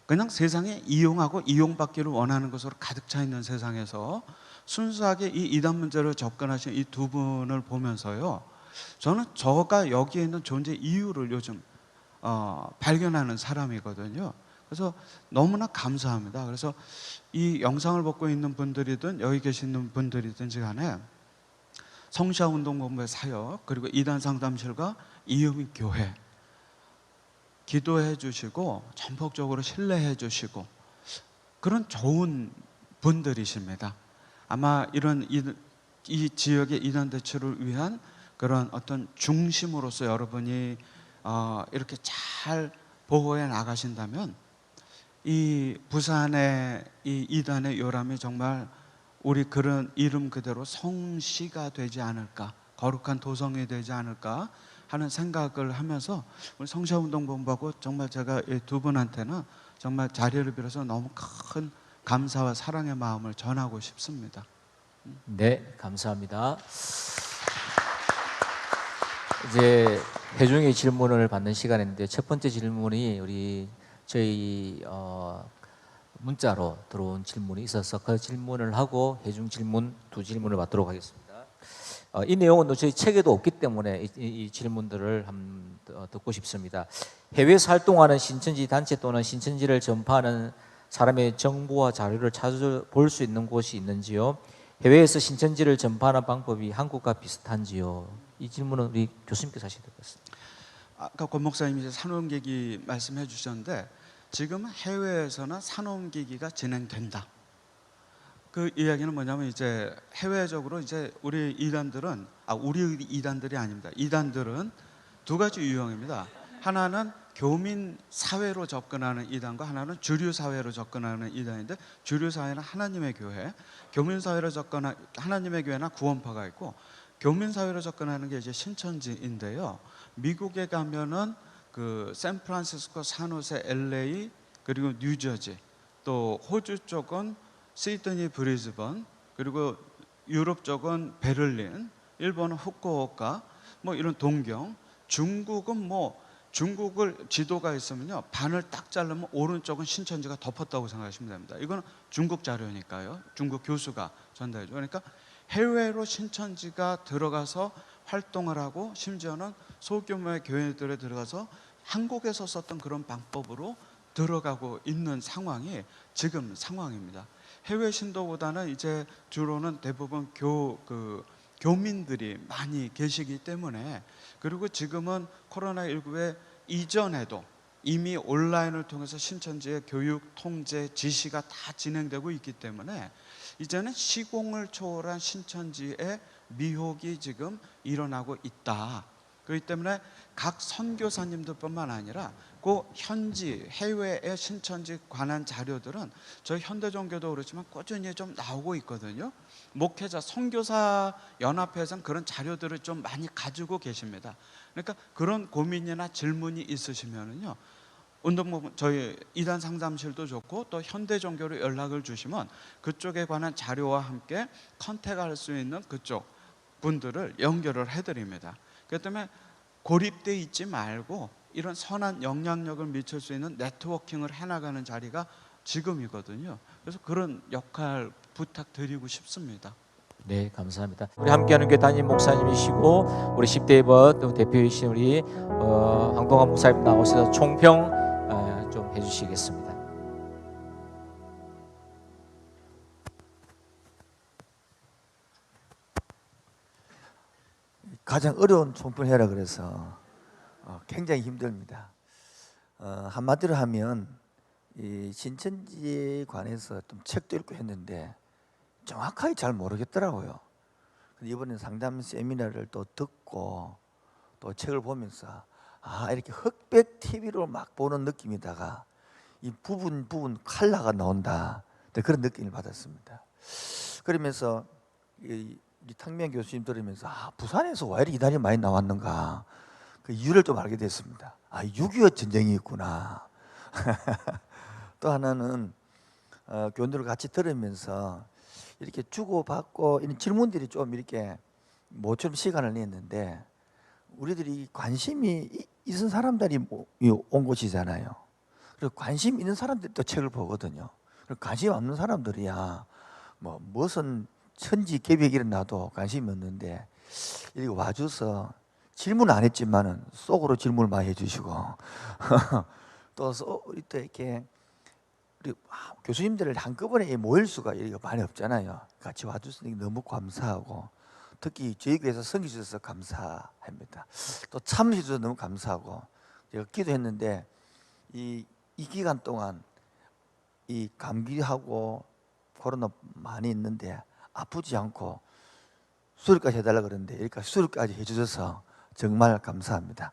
그냥 세상에 이용하고 이용받기를 원하는 것으로 가득 차 있는 세상에서 순수하게 이 이단 문제를 접근하신 이 두 분을 보면서요, 저는 저가 여기에 있는 존재 이유를 요즘 발견하는 사람이거든요. 그래서 너무나 감사합니다. 그래서 이 영상을 보고 있는 분들이든 여기 계시는 분들이든지 간에 성시화 운동본부의 사역 그리고 이단 상담실과 이음희 교회 기도해 주시고 전폭적으로 신뢰해 주시고 그런 좋은 분들이십니다. 아마 이런 이 지역의 이단 대처를 위한 그런 어떤 중심으로서 여러분이 이렇게 잘 보호해 나가신다면 이 부산의 이 이단의 요람이 정말 우리 그런 이름 그대로 성시가 되지 않을까, 거룩한 도성이 되지 않을까 하는 생각을 하면서 우리 성시화운동본부하고 정말 제가 이 두 분한테는 정말 자리를 빌어서 너무 큰 감사와 사랑의 마음을 전하고 싶습니다. 네, 감사합니다. 이제 회중의 질문을 받는 시간인데 첫 번째 질문이 저희 문자로 들어온 질문이 있어서 그 질문을 하고 회중 질문 두 질문을 받도록 하겠습니다. 이 내용은 저희 책에도 없기 때문에 이 질문들을 한번 듣고 싶습니다. 해외에서 활동하는 신천지 단체 또는 신천지를 전파하는 사람의 정보와 자료를 찾아볼 수 있는 곳이 있는지요? 해외에서 신천지를 전파하는 방법이 한국과 비슷한지요? 이 질문은 우리 교수님께서 하셔야 될 것 같습니다. 아까 권 목사님이 이제 산업기기 말씀해 주셨는데 지금 해외에서는 산업기기가 진행된다. 그 이야기는 뭐냐면 이제 해외적으로 이제 우리 이단들이 아닙니다. 이단들은 두 가지 유형입니다. 하나는 교민 사회로 접근하는 이단과 하나는 주류 사회로 접근하는 이단인데 주류 사회는 하나님의 교회, 교민 사회로 접근하는 하나님의 교회나 구원파가 있고 교민 사회로 접근하는 게 이제 신천지인데요. 미국에 가면은 그 샌프란시스코, 산호세, LA 그리고 뉴저지, 또 호주 쪽은 시드니, 브리즈번, 그리고 유럽 쪽은 베를린, 일본은 후쿠오카, 뭐 이런 동경, 중국은 중국을 지도가 있으면요 반을 딱 자르면 오른쪽은 신천지가 덮었다고 생각하시면 됩니다. 이거는 중국 자료니까요. 중국 교수가 전달해줘. 그러니까 해외로 신천지가 들어가서 활동을 하고 심지어는 소규모의 교회들에 들어가서 한국에서 썼던 그런 방법으로 들어가고 있는 상황이 지금 상황입니다. 해외 신도보다는 이제 주로는 대부분 교민들이 많이 계시기 때문에, 그리고 지금은 코로나19의 이전에도 이미 온라인을 통해서 신천지의 교육, 통제, 지시가 다 진행되고 있기 때문에 이제는 시공을 초월한 신천지의 미혹이 지금 일어나고 있다. 그렇기 때문에 각 선교사님들뿐만 아니라 그 현지 해외의 신천지 관한 자료들은 저희 현대종교도 그렇지만 꾸준히 좀 나오고 있거든요. 목회자 선교사 연합회에서는 그런 자료들을 좀 많이 가지고 계십니다. 그러니까 그런 고민이나 질문이 있으시면은요, 운동부 저희 이단 상담실도 좋고 또 현대종교로 연락을 주시면 그쪽에 관한 자료와 함께 컨택할 수 있는 그쪽 분들을 연결을 해드립니다. 그렇기 때문에 고립돼 있지 말고 이런 선한 영향력을 미칠 수 있는 네트워킹을 해나가는 자리가 지금이거든요. 그래서 그런 역할 부탁드리고 싶습니다. 네, 감사합니다. 우리 함께하는 교회 담임 목사님이시고 우리 10대 번 대표이신 우리 황동환 목사님 나오셔서 총평 좀 해주시겠습니다. 가장 어려운 총평을 해라 그래서 굉장히 힘듭니다. 한마디로 하면 이 신천지에 관해서 좀 책도 읽고 했는데 정확하게 잘 모르겠더라고요. 근데 이번에 상담 세미나를 또 듣고 또 책을 보면서 이렇게 흑백 TV로 막 보는 느낌이다가 이 부분 컬러가 나온다, 그런 느낌을 받았습니다. 그러면서 이 탕미연 교수님 들으면서 부산에서 왜 이렇게 이단이 많이 나왔는가, 그 이유를 좀 알게 됐습니다. 6.25 전쟁이 있구나. 또 하나는 교훈들을 같이 들으면서 이렇게 주고받고 이런 질문들이 좀 이렇게 모처럼 시간을 냈는데, 우리들이 관심이 있는 사람들이 온 곳이잖아요. 그리고 관심 있는 사람들이 또 책을 보거든요. 그리고 관심 없는 사람들이야 무슨 천지 계획이 일어나도 관심이 없는데, 이렇게 와줘서 질문 안 했지만은 속으로 질문을 많이 해주시고 또 이렇게 교수님들을 한꺼번에 모일 수가 많이 없잖아요. 같이 와주시니 너무 감사하고, 특히 저희 교회에서 섬겨 주셔서 감사합니다. 또 참여해 주셔서 너무 감사하고, 제가 기도했는데 이 기간 동안 이 감기하고 코로나 많이 있는데 아프지 않고 수술까지 해달라 그러는데 여기까지 수술까지 해주셔서 정말 감사합니다.